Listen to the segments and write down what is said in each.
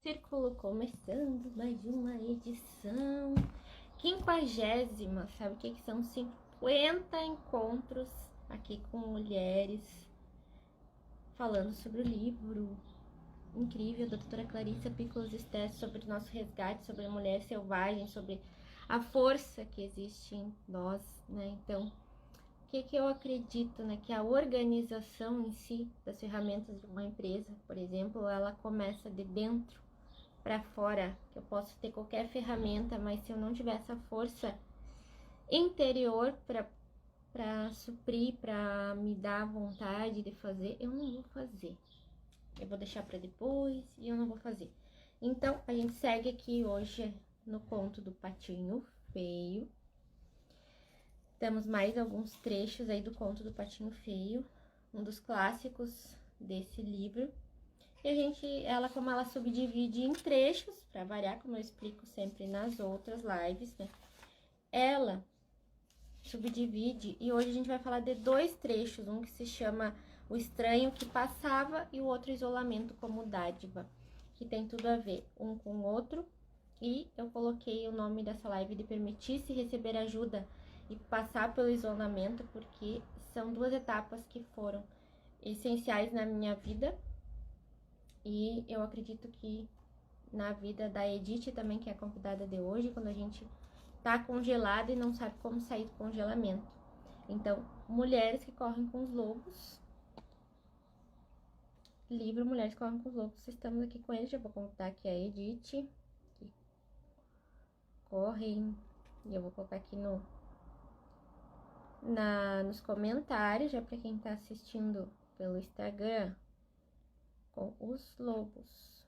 Círculo começando mais uma edição 50ª, sabe o que são? 50 encontros aqui com mulheres falando sobre o livro incrível da doutora Clarissa Pinkola Estés, sobre o nosso resgate, sobre a mulher selvagem, sobre a força que existe em nós, né? Então, o que eu acredito, né? Que a organização em si das ferramentas de uma empresa, por exemplo, ela começa de dentro para fora. Que eu posso ter qualquer ferramenta, mas se eu não tiver essa força interior para suprir, para me dar vontade de fazer, eu não vou fazer. Eu vou deixar para depois e eu não vou fazer. Então, a gente segue aqui hoje no conto do Patinho Feio. Temos mais alguns trechos aí do conto do Patinho Feio, um dos clássicos desse livro. E como ela subdivide em trechos, para variar, como eu explico sempre nas outras lives, né? Ela subdivide, e hoje a gente vai falar de dois trechos, um que se chama O Estranho que Passava e o outro Isolamento como Dádiva, que tem tudo a ver um com o outro. E eu coloquei o nome dessa live de Permitir-se Receber Ajuda e Passar pelo Isolamento, porque são duas etapas que foram essenciais na minha vida. E eu acredito que na vida da Edith também, que é a convidada de hoje, quando a gente tá congelada e não sabe como sair do congelamento. Então, Mulheres que Correm com os Lobos. Livro Mulheres que Correm com os Lobos. Estamos aqui com eles. Já vou contar aqui a Edith, que correm. E eu vou colocar aqui nos comentários, já para quem tá assistindo pelo Instagram, com os lobos.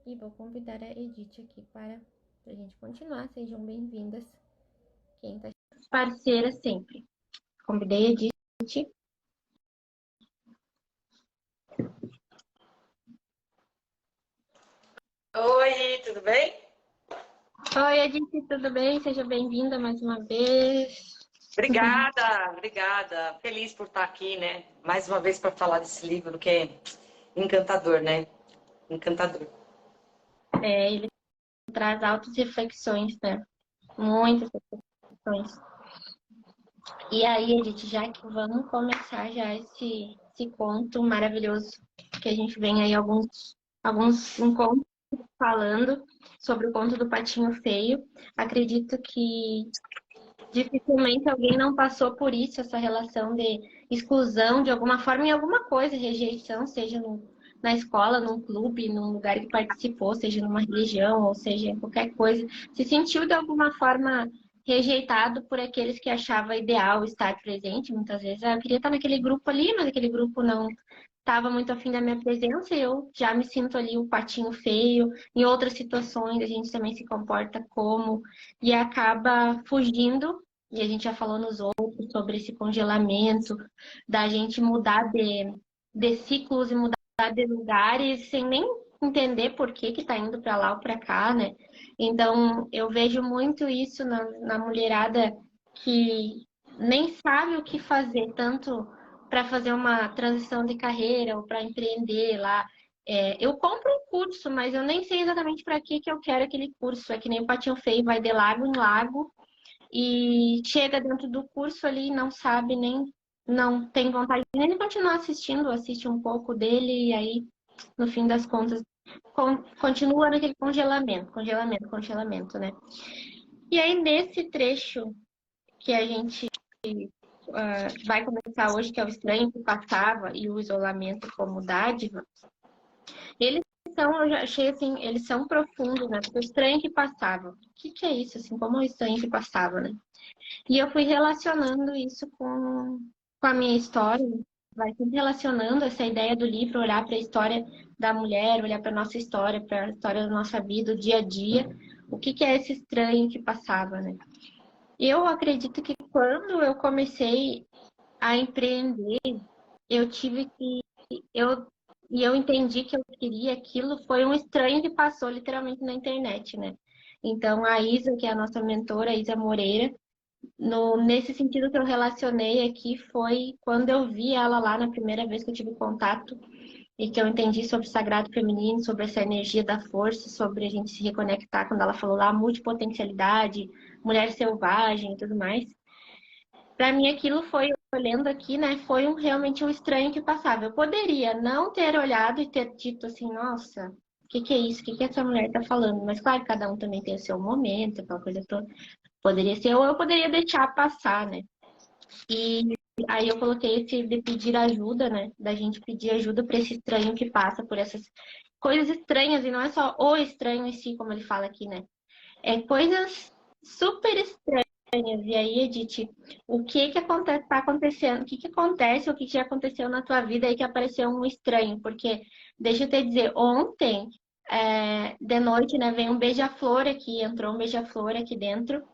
E vou convidar a Edith aqui para a gente continuar. Sejam bem-vindas. Quem tá parceira sempre. Convidei a Edith. Oi, tudo bem? Oi, Edith, tudo bem? Seja bem-vinda mais uma vez. Obrigada. Feliz por estar aqui, né? Mais uma vez para falar desse livro que é encantador, né? Encantador. Ele traz altas reflexões, né? Muitas reflexões. E aí, Edith, já que vamos começar já esse conto maravilhoso, que a gente vem aí alguns encontros falando sobre o conto do Patinho Feio. Acredito que dificilmente alguém não passou por isso, essa relação de exclusão de alguma forma em alguma coisa, rejeição, seja na escola, num clube, num lugar que participou, seja numa religião, ou seja em qualquer coisa. Se sentiu de alguma forma rejeitado por aqueles que achava ideal estar presente. Muitas vezes eu queria estar naquele grupo ali, mas aquele grupo não estava muito afim da minha presença, e eu já me sinto ali o patinho feio. Em outras situações a gente também se comporta como, e acaba fugindo. E a gente já falou nos outros sobre esse congelamento, da gente mudar de ciclos e mudar de lugares sem nem entender por que tá indo para lá ou para cá, né? Então, eu vejo muito isso na mulherada que nem sabe o que fazer, tanto para fazer uma transição de carreira ou para empreender lá. Eu compro um curso, mas eu nem sei exatamente para que eu quero aquele curso. É que nem o Patinho Feio, vai de lago em lago e chega dentro do curso ali, não sabe nem, não tem vontade nem de continuar assistindo, assiste um pouco dele e aí, no fim das contas, continua naquele congelamento, né? E aí, nesse trecho que a gente vai começar hoje, que é o estranho que passava e o isolamento como dádiva, eles são, eu já achei assim, eles são profundos, né? Porque o estranho que passava, o que é isso, assim, como o estranho que passava, né? E eu fui relacionando isso com a minha história, vai sempre relacionando essa ideia do livro, olhar para a história da mulher, olhar para a nossa história, para a história da nossa vida, o dia a dia, o que é esse estranho que passava, né? Eu acredito que quando eu comecei a empreender, eu tive que... eu entendi que eu queria aquilo, foi um estranho que passou literalmente na internet, né? Então, a Isa, que é a nossa mentora, a Isa Moreira, Nesse sentido que eu relacionei aqui foi quando eu vi ela lá na primeira vez que eu tive contato e que eu entendi sobre o sagrado feminino, sobre essa energia da força, sobre a gente se reconectar, quando ela falou lá multipotencialidade, mulher selvagem e tudo mais. Para mim aquilo foi, olhando aqui, né, foi realmente um estranho que passava. Eu poderia não ter olhado e ter dito assim, nossa, o que é isso? O que essa mulher tá falando? Mas claro, cada um também tem o seu momento, aquela coisa toda. Poderia ser, ou eu poderia deixar passar, né? E aí eu coloquei esse de pedir ajuda, né? Da gente pedir ajuda para esse estranho que passa por essas coisas estranhas, e não é só o estranho em si, como ele fala aqui, né? É coisas super estranhas. E aí, Edith, o que que acontece, tá acontecendo? O que que acontece, o que que já aconteceu na tua vida aí que apareceu um estranho? Porque, deixa eu te dizer, ontem, de noite, né, veio um beija-flor aqui, entrou um beija-flor aqui dentro.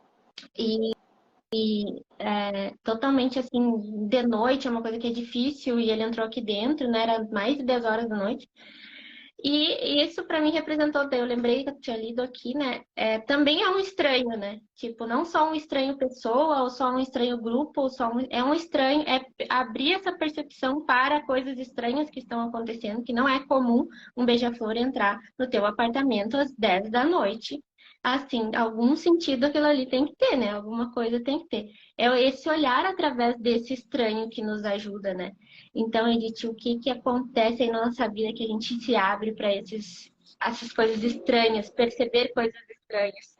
E totalmente assim, de noite, é uma coisa que é difícil, e ele entrou aqui dentro, né? Era mais de 10 horas da noite. E isso para mim representou, eu lembrei que eu tinha lido aqui, né? Também é um estranho, né? Tipo, não só um estranho pessoa, ou só um estranho grupo, ou só é um estranho, é abrir essa percepção para coisas estranhas que estão acontecendo, que não é comum um beija-flor entrar no teu apartamento às 10 da noite. Assim, algum sentido aquilo ali tem que ter, né? Alguma coisa tem que ter. É esse olhar através desse estranho que nos ajuda, né? Então, Edith, o que que acontece aí na nossa vida que a gente se abre para essas coisas estranhas, perceber coisas estranhas?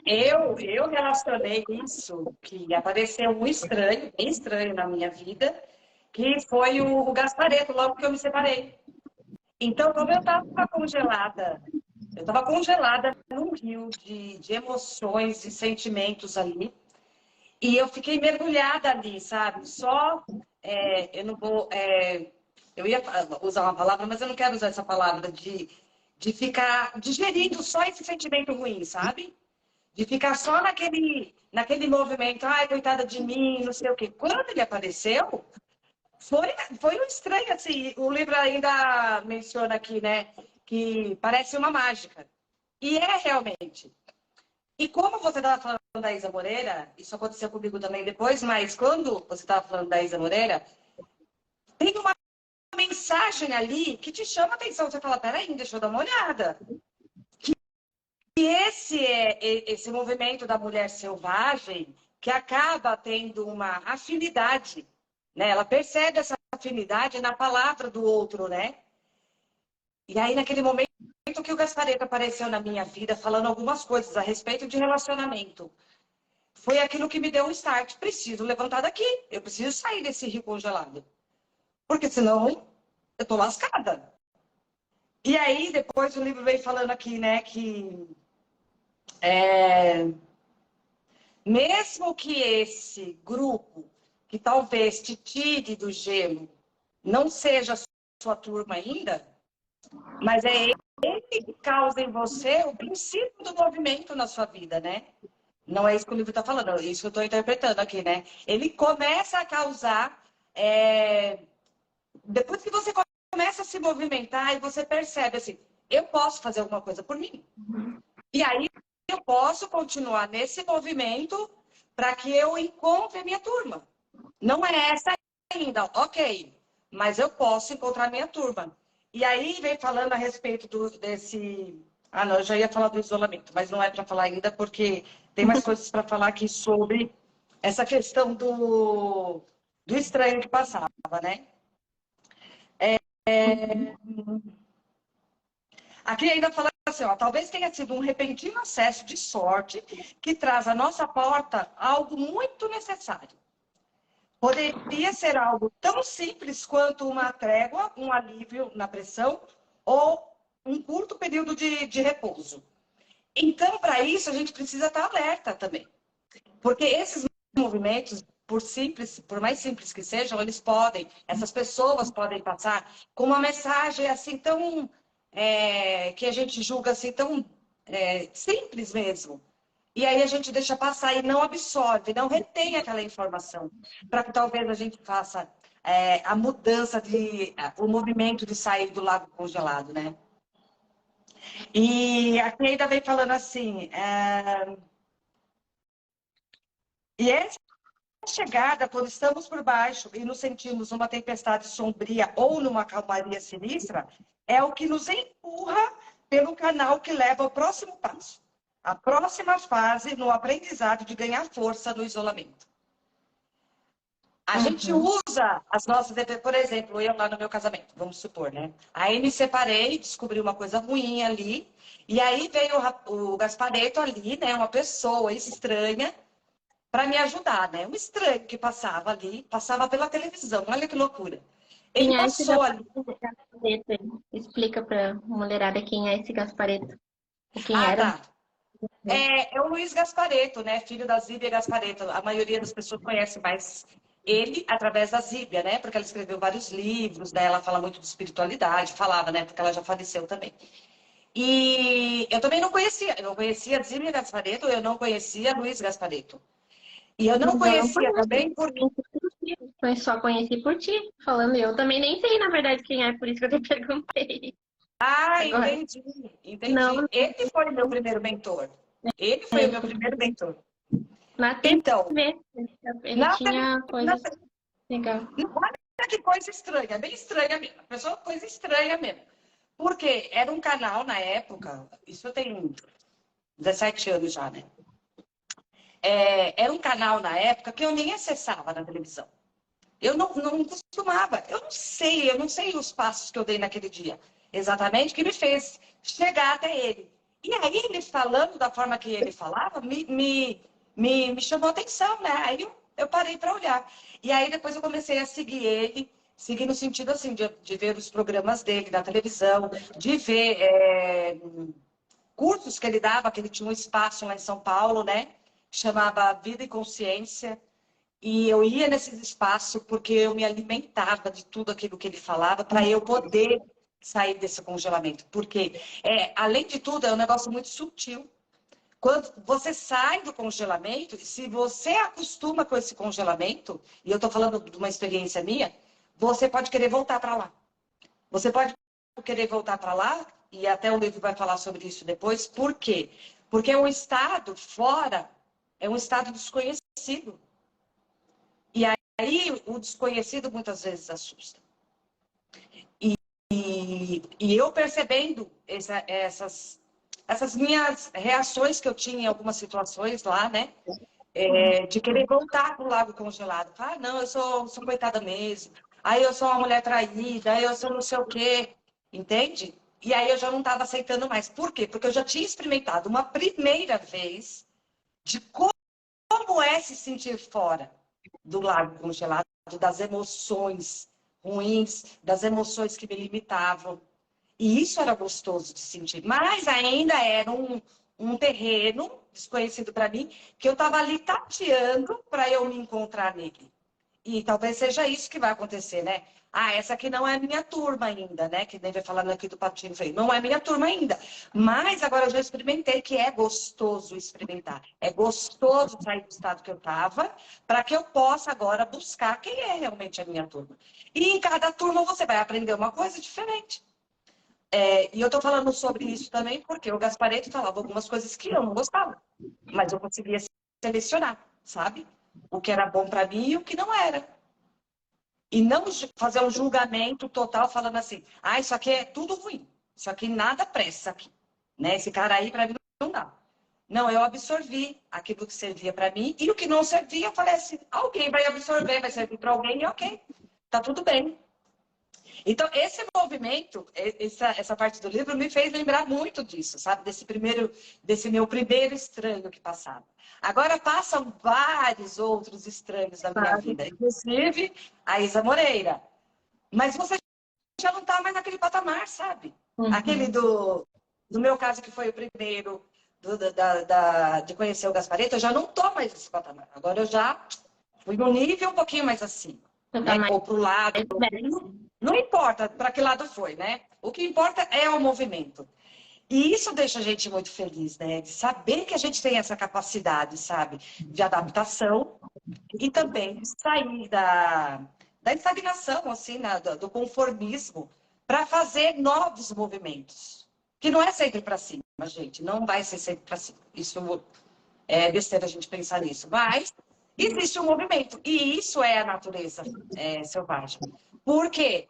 Eu relacionei isso, que apareceu um estranho, bem estranho na minha vida, que foi o Gaspareto, logo que eu me separei. Então, como eu estava congelada num rio de emoções e sentimentos ali, e eu fiquei mergulhada ali, sabe? Eu não vou, eu ia usar uma palavra, mas eu não quero usar essa palavra, de ficar digerindo só esse sentimento ruim, sabe? De ficar só naquele movimento, ai, coitada de mim, não sei o quê. Quando ele apareceu, foi, foi um estranho, assim, o livro ainda menciona aqui, né, que parece uma mágica. E é realmente. E como você estava falando da Isa Moreira, isso aconteceu comigo também depois, mas quando você estava falando da Isa Moreira, tem uma mensagem ali que te chama a atenção. Você fala, peraí, deixa eu dar uma olhada. E esse movimento da mulher selvagem que acaba tendo uma afinidade, né? Ela percebe essa afinidade na palavra do outro, né? E aí, naquele momento que o Gasparetto apareceu na minha vida, falando algumas coisas a respeito de relacionamento, foi aquilo que me deu um start. Preciso levantar daqui, eu preciso sair desse rio congelado, porque senão eu tô lascada. E aí, depois o livro veio falando aqui, né, que mesmo que esse grupo, que talvez te tire do gelo, não seja a sua turma ainda, mas é ele que causa em você o princípio do movimento na sua vida, né? Não é isso que o livro está falando, é isso que eu estou interpretando aqui, né? Ele começa a causar. Depois que você começa a se movimentar e você percebe assim, eu posso fazer alguma coisa por mim. E aí eu posso continuar nesse movimento para que eu encontre a minha turma. Não é essa ainda, ok, mas eu posso encontrar a minha turma. E aí vem falando a respeito desse. Ah, não, eu já ia falar do isolamento, mas não é para falar ainda, porque tem mais coisas para falar aqui sobre essa questão do estranho que passava, né? Aqui ainda fala assim, ó, talvez tenha sido um repentino acesso de sorte que traz à nossa porta algo muito necessário. Poderia ser algo tão simples quanto uma trégua, um alívio na pressão ou um curto período de repouso. Então, para isso, a gente precisa estar alerta também. Porque esses movimentos, por mais simples que sejam, essas pessoas podem passar com uma mensagem assim tão, que a gente julga assim tão simples mesmo. E aí a gente deixa passar e não absorve, não retém aquela informação. Para que talvez a gente faça a mudança, o movimento de sair do lago congelado, né? E aqui ainda vem falando assim, E essa chegada, quando estamos por baixo e nos sentimos numa tempestade sombria ou numa calmaria sinistra, é o que nos empurra pelo canal que leva ao próximo passo. A próxima fase no aprendizado de ganhar força no isolamento. A gente usa as nossas... Por exemplo, eu lá no meu casamento, vamos supor, né? Aí me separei, descobri uma coisa ruim ali, e aí veio o Gaspareto ali, né? Uma pessoa estranha, para me ajudar, né? Um estranho que passava ali, passava pela televisão, olha que loucura. Ele Quem é esse passou ali. Gaspareto? Explica pra mulherada quem é esse Gaspareto. Ou quem Ah, era. tá. É o Luiz Gaspareto, né? Filho da Zíbia Gaspareto. A maioria das pessoas conhece mais ele através da Zíbia, né? Porque ela escreveu vários livros, né? Ela fala muito de espiritualidade, falava, né? Porque ela já faleceu também. E eu também não conhecia. Eu não conhecia Zíbia Gaspareto, eu não conhecia Luiz Gaspareto. E eu não Eu não conhecia conheço. também porque... Eu só conheci por ti, falando. Eu também nem sei, na verdade, quem é, por isso que eu te perguntei. Ah, Agora, entendi, não, entendi. Ele foi o meu primeiro mentor. Ele foi o meu primeiro mentor. na Então, TV, ele na, tinha na, coisas legais. olha que coisa estranha, bem estranha mesmo. A pessoa, coisa estranha mesmo. Porque era um canal na época, isso tem 17 anos já, né? Era um canal na época que eu nem acessava na televisão. Eu não costumava, eu não sei os passos que eu dei naquele dia, exatamente, que me fez chegar até ele. E aí, ele falando da forma que ele falava, me chamou a atenção, né? Aí eu parei para olhar. E aí, depois eu comecei a seguir ele, seguir no sentido, assim, de ver os programas dele na televisão, de ver cursos que ele dava, que ele tinha um espaço lá em São Paulo, né? Chamava Vida e Consciência. E eu ia nesses espaços porque eu me alimentava de tudo aquilo que ele falava para eu poder sair desse congelamento. Porque, além de tudo, é um negócio muito sutil. Quando você sai do congelamento, se você acostuma com esse congelamento, e eu estou falando de uma experiência minha, você pode querer voltar para lá. Você pode querer voltar para lá, e até o livro vai falar sobre isso depois. Por quê? Porque o estado fora é um estado desconhecido. E aí o desconhecido muitas vezes assusta. E eu percebendo essas minhas reações que eu tinha em algumas situações lá, né? De querer voltar para o lago congelado. Ah, não, eu sou coitada mesmo. Aí eu sou uma mulher traída, aí eu sou não sei o quê. Entende? E aí eu já não estava aceitando mais. Por quê? Porque eu já tinha experimentado uma primeira vez de como é se sentir fora do lago congelado, das emoções ruins, das emoções que me limitavam. E isso era gostoso de sentir. Mas ainda era um terreno desconhecido para mim, que eu estava ali tateando para eu me encontrar nele. E talvez seja isso que vai acontecer, né? Ah, essa aqui não é a minha turma ainda, né? Que nem vai falando aqui do Patinho Feio. Não é minha turma ainda. Mas agora eu já experimentei que é gostoso experimentar. É gostoso sair do estado que eu estava, para que eu possa agora buscar quem é realmente a minha turma. E em cada turma você vai aprender uma coisa diferente. E eu estou falando sobre isso também porque o Gaspareto falava algumas coisas que eu não gostava. Mas eu conseguia selecionar, sabe? O que era bom para mim e o que não era. E não fazer um julgamento total falando assim, ah, isso aqui é tudo ruim. Isso aqui nada presta aqui. Né? Esse cara aí para mim não dá. Não, eu absorvi aquilo que servia para mim e o que não servia, eu falei assim, alguém vai absorver, vai servir para alguém e ok, tá tudo bem. Então, esse movimento, essa parte do livro me fez lembrar muito disso, sabe? Desse meu primeiro estranho que passava. Agora passam vários outros estranhos da minha vida, inclusive a Isa Moreira. Mas você já não está mais naquele patamar, sabe? Aquele do meu caso, que foi o primeiro de conhecer o Gaspareto, eu já não estou mais nesse patamar. Agora eu já fui num nível um pouquinho mais acima. Né? Ou para o lado. Não importa para que lado foi, né? O que importa é o movimento. E isso deixa a gente muito feliz, né? De saber que a gente tem essa capacidade, sabe? De adaptação e também de sair da estagnação, assim, do conformismo, para fazer novos movimentos. Que não é sempre para cima, gente. Não vai ser sempre para cima. Isso é besteira a gente pensar nisso. Mas existe um movimento. E isso é a natureza selvagem. Porque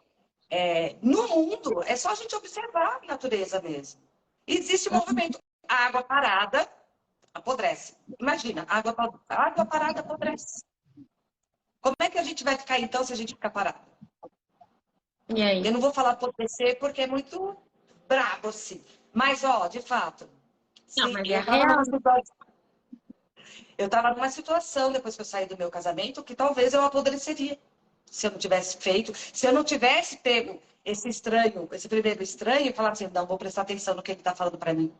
no mundo, é só a gente observar a natureza mesmo. Existe um movimento. A água parada apodrece. Imagina, água parada apodrece. Como é que a gente vai ficar, então, se a gente ficar parado? E aí? Eu não vou falar apodrecer porque é muito brabo, assim. Mas, ó, de fato, Não, se mas é eu estava real. numa situação, depois que eu saí do meu casamento, que talvez eu apodreceria. Se eu não tivesse feito, se eu não tivesse pego esse estranho, esse primeiro estranho, e falar assim, não, vou prestar atenção no que ele está falando para mim.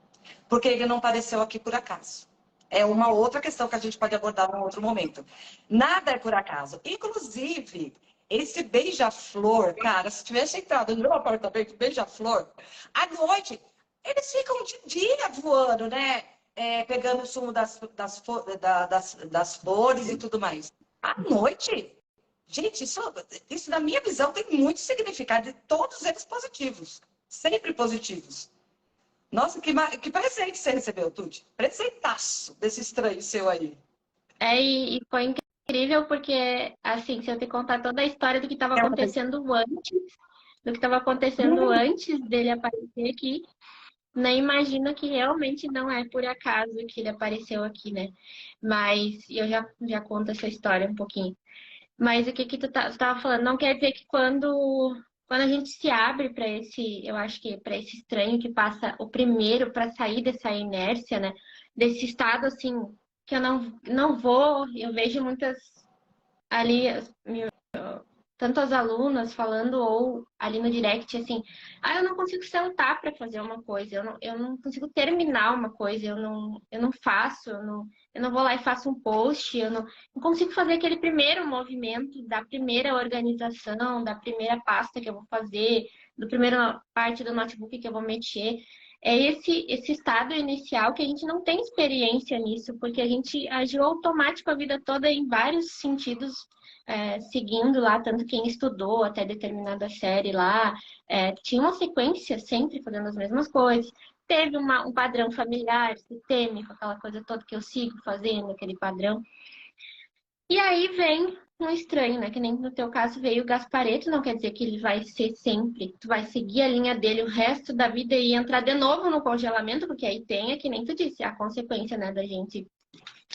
Porque ele não apareceu aqui por acaso. É uma outra questão que a gente pode abordar num outro momento. Nada é por acaso. Inclusive, esse beija-flor, cara, se tivesse entrado no meu apartamento, beija-flor, à noite, eles ficam de dia voando, né? Pegando o sumo das flores e tudo mais. À noite, gente, isso na minha visão tem muito significado, e todos eles positivos. Sempre positivos. Nossa, que presente você recebeu, Tuti. Presentaço desse estranho seu aí. E foi incrível porque, assim, se eu te contar toda a história do que estava acontecendo antes, dele aparecer aqui, nem imagino que realmente não é por acaso que ele apareceu aqui, né? Mas eu já conto essa história um pouquinho. Mas o que que tu estava falando? Não quer dizer que quando a gente se abre para eu acho que para esse estranho que passa o primeiro para sair dessa inércia, né? Desse estado assim que eu não vou, eu vejo muitas ali tanto as alunas falando ou ali no direct, assim, eu não consigo sentar para fazer uma coisa, eu não consigo terminar uma coisa, eu não faço, eu não vou lá e faço um post, não consigo fazer aquele primeiro movimento da primeira organização, da primeira pasta que eu vou fazer, do primeira parte do notebook que eu vou mexer. É esse estado inicial que a gente não tem experiência nisso, porque a gente agiu automático a vida toda em vários sentidos seguindo lá, tanto quem estudou até determinada série lá, tinha uma sequência sempre fazendo as mesmas coisas. Teve um padrão familiar, sistêmico, aquela coisa toda que eu sigo fazendo, aquele padrão. E aí vem um estranho, né? Que nem no teu caso veio o Gaspareto, não quer dizer que ele vai ser sempre. Tu vai seguir a linha dele o resto da vida e entrar de novo no congelamento, porque aí tem, que nem tu disse, a consequência, né, da gente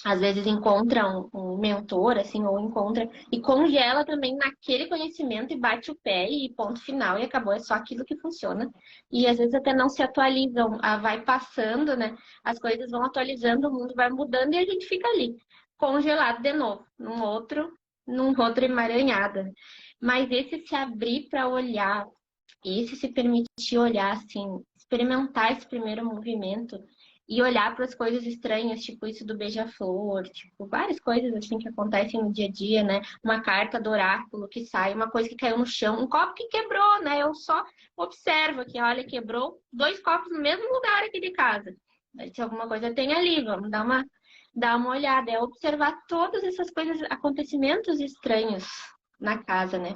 às vezes encontra um mentor, assim, ou encontra e congela também naquele conhecimento e bate o pé e ponto final e acabou, é só aquilo que funciona. E às vezes até não se atualizam, vai passando, né? As coisas vão atualizando, o mundo vai mudando e a gente fica ali, congelado de novo, num outro emaranhado. Mas esse se abrir para olhar, esse se permitir olhar, assim, experimentar esse primeiro movimento e olhar para as coisas estranhas, tipo isso do beija-flor, tipo, várias coisas assim que acontecem no dia a dia, né? Uma carta do oráculo que sai, uma coisa que caiu no chão, um copo que quebrou, né? Eu só observo que, olha, quebrou 2 copos no mesmo lugar aqui de casa. Se alguma coisa tem ali, vamos dar uma olhada, é observar todas essas coisas, acontecimentos estranhos na casa, né?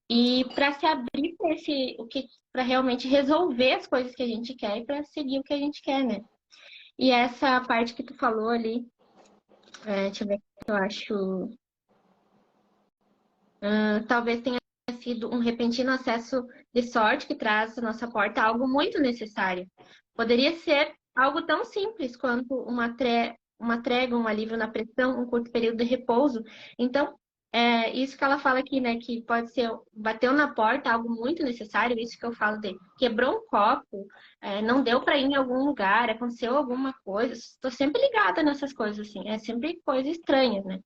E para se abrir para para realmente resolver as coisas que a gente quer e para seguir o que a gente quer, né? E essa parte que tu falou ali, deixa eu ver o que eu acho. Talvez tenha sido um repentino acesso de sorte que traz à nossa porta algo muito necessário. Poderia ser algo tão simples quanto uma trégua, um alívio na pressão, um curto período de repouso. Então, isso que ela fala aqui, né? Que pode ser, bateu na porta, algo muito necessário, isso que eu falo de quebrou um copo, não deu para ir em algum lugar, aconteceu alguma coisa. Estou sempre ligada nessas coisas, assim, é sempre coisa estranha, né?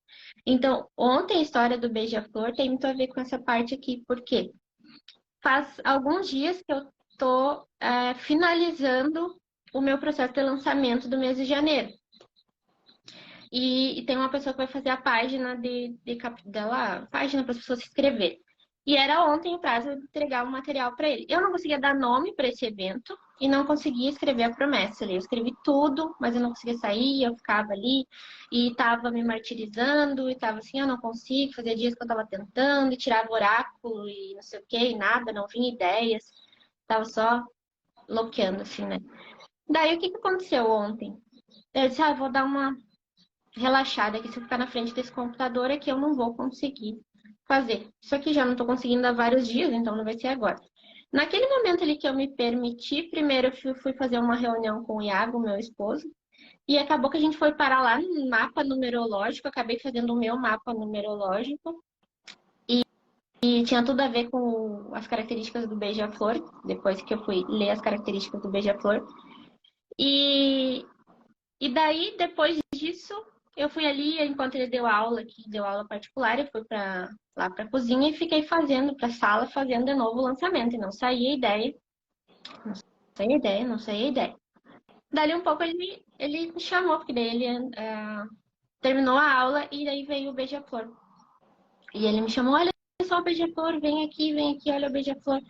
Então, ontem a história do Beija-Flor tem muito a ver com essa parte aqui, porque faz alguns dias que eu estou finalizando o meu processo de lançamento do mês de janeiro. E tem uma pessoa que vai fazer a página dela, página para as pessoas se inscreverem. E era ontem o prazo de entregar o material para ele. Eu não conseguia dar nome para esse evento e não conseguia escrever a promessa ali. Eu escrevi tudo, mas eu não conseguia sair, eu ficava ali e estava me martirizando e estava assim, eu não consigo, fazia dias que eu estava tentando e tirava oráculo e não sei o que, e nada, não vinha ideias. Estava só bloqueando, assim, né? Daí, o que aconteceu ontem? Eu disse, vou dar uma relaxada, que se eu ficar na frente desse computador é que eu não vou conseguir fazer. Isso aqui já não tô conseguindo há vários dias, então não vai ser agora. Naquele momento ali que eu me permiti, primeiro eu fui fazer uma reunião com o Iago, meu esposo, e acabou que a gente foi parar lá no mapa numerológico, acabei fazendo o meu mapa numerológico, e tinha tudo a ver com as características do beija-flor, depois que eu fui ler as características do beija-flor. E, e daí, depois disso, eu fui ali, enquanto ele deu aula, que deu aula particular, eu fui lá para a cozinha e fiquei fazendo, para a sala, fazendo de novo o lançamento. E não saía ideia, não saía ideia, não saía ideia. Dali um pouco ele me chamou, porque daí ele terminou a aula e daí veio o beija-flor. E ele me chamou, olha só o beija-flor, vem aqui, olha o beija-flor.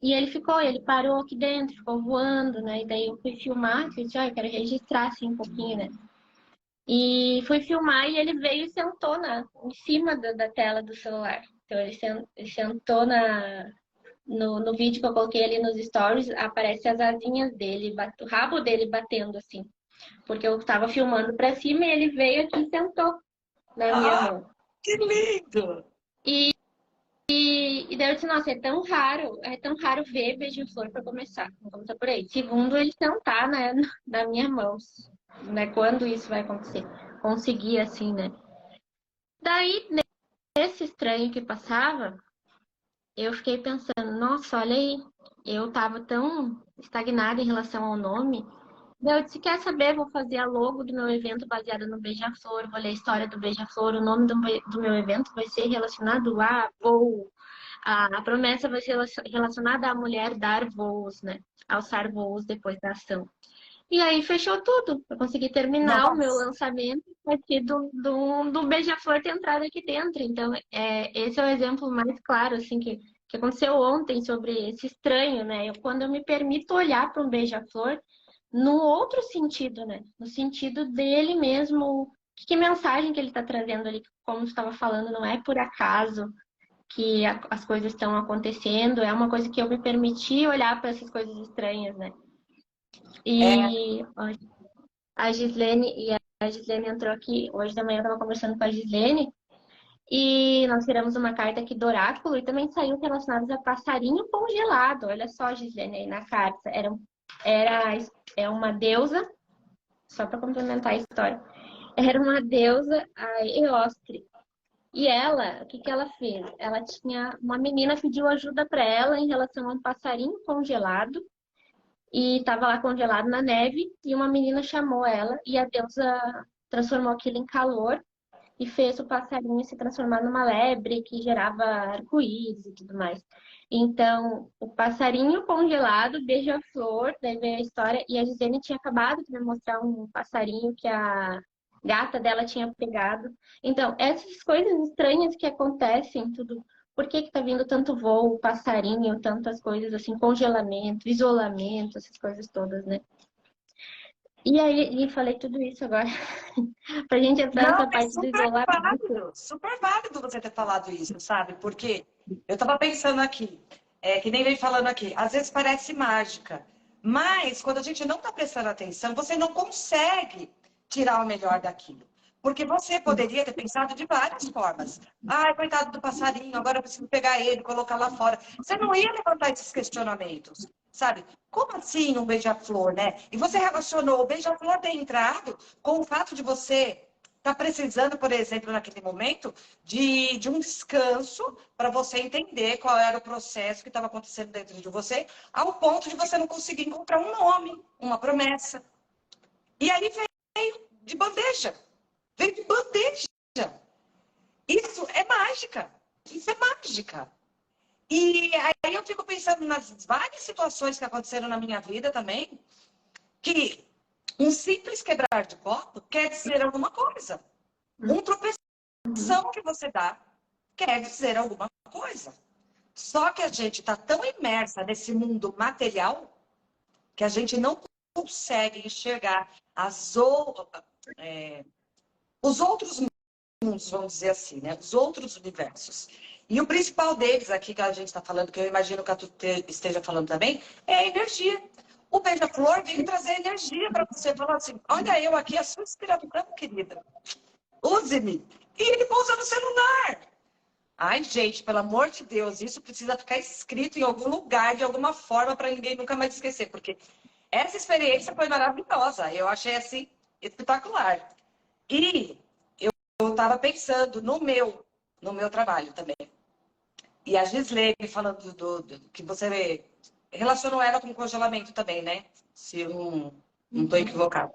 E ele parou aqui dentro, ficou voando, né? E daí eu fui filmar, que eu disse, eu quero registrar assim um pouquinho, né? E fui filmar e ele veio e sentou em cima da tela do celular. Então ele sentou no vídeo que eu coloquei ali nos stories, aparece as asinhas dele, o rabo dele batendo assim. Porque eu tava filmando pra cima e ele veio aqui e sentou na minha mão. Que lindo! E daí eu disse, nossa, é tão raro ver beija-flor para começar. Vamos começar por aí. Segundo, ele sentar, né, na minha mão, né? Quando isso vai acontecer? Conseguir assim, né? Daí, nesse estranho que passava, eu fiquei pensando, nossa, olha aí, eu tava tão estagnada em relação ao nome. Daí eu disse, quer saber? Vou fazer a logo do meu evento baseada no beija-flor, vou ler a história do beija-flor, o nome do meu evento vai ser relacionado a voo. A promessa vai ser relacionada à mulher dar voos, né? Alçar voos depois da ação. E aí fechou tudo. Eu consegui terminar o meu Nossa! lançamento a partir do beija-flor ter entrado aqui dentro. Então, esse é o exemplo mais claro, assim, que aconteceu ontem sobre esse estranho, né? Quando eu me permito olhar para um beija-flor no outro sentido, né? No sentido dele mesmo, que mensagem que ele está trazendo ali, como você estava falando, não é por acaso que as coisas estão acontecendo, é uma coisa que eu me permiti olhar para essas coisas estranhas, né? É, E a Gislene entrou aqui, hoje de manhã eu estava conversando com a Gislene, e nós tiramos uma carta aqui do oráculo e também saiu relacionados a passarinho congelado. Olha só, Gislene, aí na carta. É uma deusa, só para complementar a história, era uma deusa, a Eostre. E ela, o que que ela fez? Ela tinha uma menina pediu ajuda para ela em relação a um passarinho congelado e estava lá congelado na neve e uma menina chamou ela e a deusa transformou aquilo em calor e fez o passarinho se transformar numa lebre que gerava arco-íris e tudo mais. Então, o passarinho congelado, beija-flor, daí veio a história, e a Gisele tinha acabado de me mostrar um passarinho que a gata dela tinha pegado. Então, essas coisas estranhas que acontecem, tudo. Por que que tá vindo tanto voo, passarinho, tantas coisas assim, congelamento, isolamento, essas coisas todas, né? E aí, falei tudo isso agora, pra gente entrar não, nessa é parte do isolamento. super válido você ter falado isso, sabe? Porque eu estava pensando aqui, que nem vem falando aqui, às vezes parece mágica, mas quando a gente não está prestando atenção, você não consegue tirar o melhor daquilo. Porque você poderia ter pensado de várias formas. Ai, coitado do passarinho, agora eu preciso pegar ele, colocar lá fora. Você não ia levantar esses questionamentos, sabe? Como assim um beija-flor, né? E você relacionou o beija-flor ter entrado com o fato de você estar precisando, por exemplo, naquele momento, de um descanso para você entender qual era o processo que estava acontecendo dentro de você, ao ponto de você não conseguir encontrar um nome, uma promessa. E aí veio de bandeja. Veio de bandeja. Isso é mágica. Isso é mágica. E aí eu fico pensando nas várias situações que aconteceram na minha vida também, que um simples quebrar de copo quer dizer alguma coisa. Um tropeção que você dá quer dizer alguma coisa. Só que a gente está tão imersa nesse mundo material que a gente não consegue enxergar os outros mundos, vamos dizer assim, né? Os outros universos. E o principal deles aqui que a gente está falando, que eu imagino que a Tu esteja falando também, é a energia. O beija-flor vem trazer energia para você. Falar assim, olha eu aqui, a sua inspiração, querida. use-me. E ele pousa no celular. Ai, gente, pelo amor de Deus, isso precisa ficar escrito em algum lugar, de alguma forma, para ninguém nunca mais esquecer, porque essa experiência foi maravilhosa. Eu achei, assim, espetacular. E eu estava pensando no meu trabalho também. E a Gislene falando que você relacionou ela com congelamento também, né? Se eu não estou equivocada.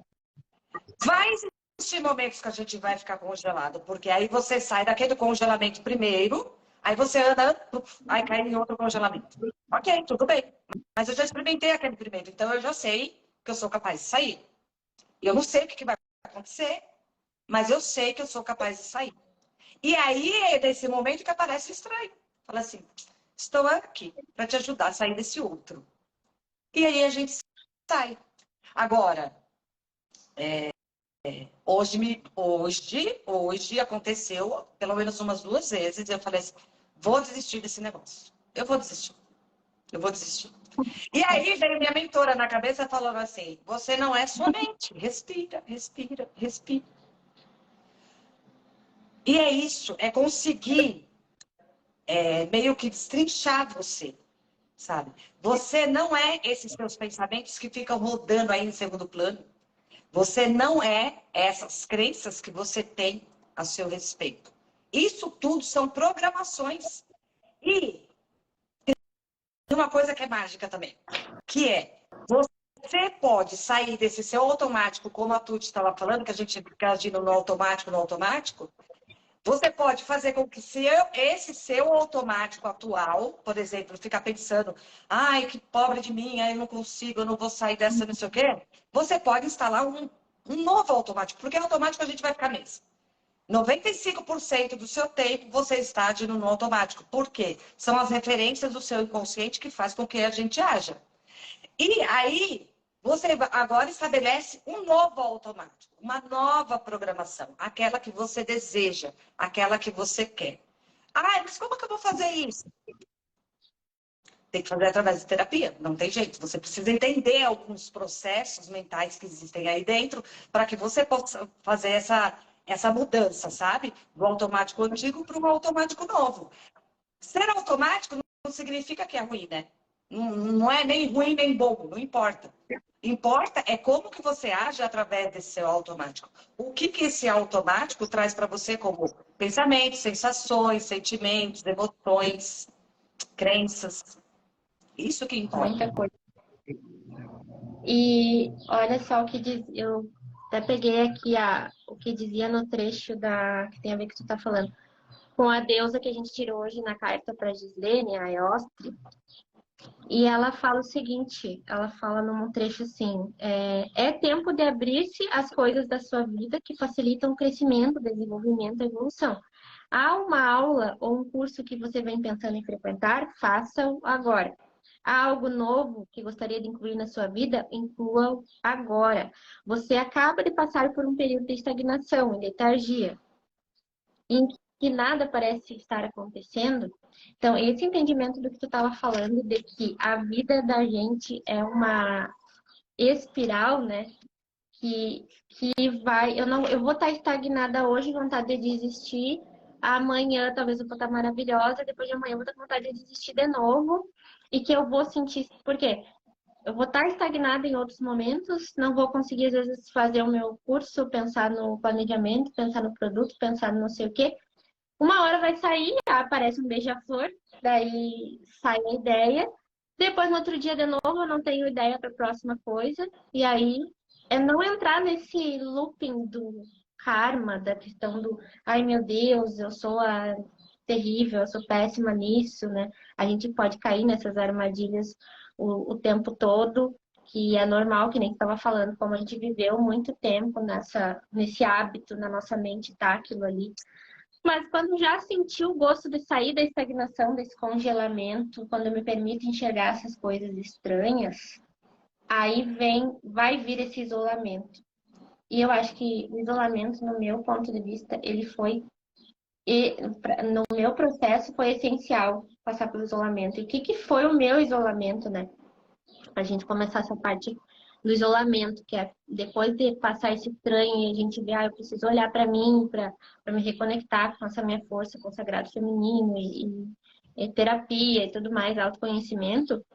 Vai existir momentos que a gente vai ficar congelado, porque aí você sai daquele congelamento primeiro, aí você anda, aí cai em outro congelamento. Ok, tudo bem. Mas eu já experimentei aquele primeiro, então eu já sei que eu sou capaz de sair. E eu não sei o que vai acontecer, mas eu sei que eu sou capaz de sair. E aí é nesse momento que aparece o estranho. Fala assim, estou aqui para te ajudar a sair desse outro. E aí a gente sai. Agora, hoje aconteceu pelo menos umas 2 vezes. Eu falei assim, vou desistir desse negócio. Eu vou desistir. Eu vou desistir. E aí veio minha mentora na cabeça falando assim, você não é sua mente. Respira, respira, respira. E é isso, é conseguir meio que destrinchar você, sabe? Você não é esses seus pensamentos que ficam rodando aí em segundo plano. Você não é essas crenças que você tem a seu respeito. Isso tudo são programações. E tem uma coisa que é mágica também, que é você pode sair desse seu automático, como a Tuti estava falando, que a gente fica agindo no automático, no automático. Você pode fazer com que esse seu automático atual, por exemplo, ficar pensando, ai, que pobre de mim, ai, eu não consigo, eu não vou sair dessa, não sei o quê. Você pode instalar um novo automático, porque automático a gente vai ficar mesmo. 95% do seu tempo você está agindo no automático. Por quê? São as referências do seu inconsciente que faz com que a gente haja. E aí, você agora estabelece um novo automático, uma nova programação, aquela que você deseja, aquela que você quer. Ah, mas como que eu vou fazer isso? Tem que fazer através de terapia, não tem jeito. Você precisa entender alguns processos mentais que existem aí dentro para que você possa fazer essa mudança, sabe? Do automático antigo para um automático novo. Ser automático não significa que é ruim, né? Não é nem ruim nem bom, não importa. Importa é como que você age através desse seu automático. O que que esse automático traz para você como pensamentos, sensações, sentimentos, emoções, crenças. Isso que importa. Muita coisa. E olha só o que diz, eu até peguei aqui o que dizia no trecho que tem a ver com o que tu tá falando. Com a deusa que a gente tirou hoje na carta para Gislene, a Eostre, e ela fala o seguinte, ela fala num trecho assim, é tempo de abrir-se às coisas da sua vida que facilitam o crescimento, o desenvolvimento, a evolução. Há uma aula ou um curso que você vem pensando em frequentar, faça-o agora. Há algo novo que gostaria de incluir na sua vida, inclua-o agora. Você acaba de passar por um período de estagnação e letargia, em que nada parece estar acontecendo. Então, esse entendimento do que tu estava falando, de que a vida da gente é uma espiral, né? Que vai, eu vou estar estagnada hoje, vontade de desistir. Amanhã talvez eu vou estar maravilhosa, depois de amanhã eu vou estar com vontade de desistir de novo. E que eu vou sentir, por quê? Eu vou estar estagnada em outros momentos, não vou conseguir, às vezes, fazer o meu curso, pensar no planejamento, pensar no produto, pensar no não sei o quê. Uma hora vai sair, aparece um beija-flor, daí sai a ideia. Depois, no outro dia, de novo, eu não tenho ideia para a próxima coisa. E aí, é não entrar nesse looping do karma, da questão do, ai meu Deus, eu sou a terrível, eu sou péssima nisso, né? A gente pode cair nessas armadilhas o tempo todo, que é normal, que nem estava falando, como a gente viveu muito tempo nesse hábito na nossa mente, tá aquilo ali. Mas quando já senti o gosto de sair da estagnação, desse congelamento, quando eu me permito enxergar essas coisas estranhas, aí vai vir esse isolamento. E eu acho que o isolamento, no meu ponto de vista, ele foi, no meu processo, foi essencial passar pelo isolamento. E o que foi o meu isolamento, né? A gente começar essa parte do isolamento, que é depois de passar esse estranho e a gente vê, eu preciso olhar para mim, para me reconectar com essa minha força, com o sagrado feminino e terapia e tudo mais, autoconhecimento,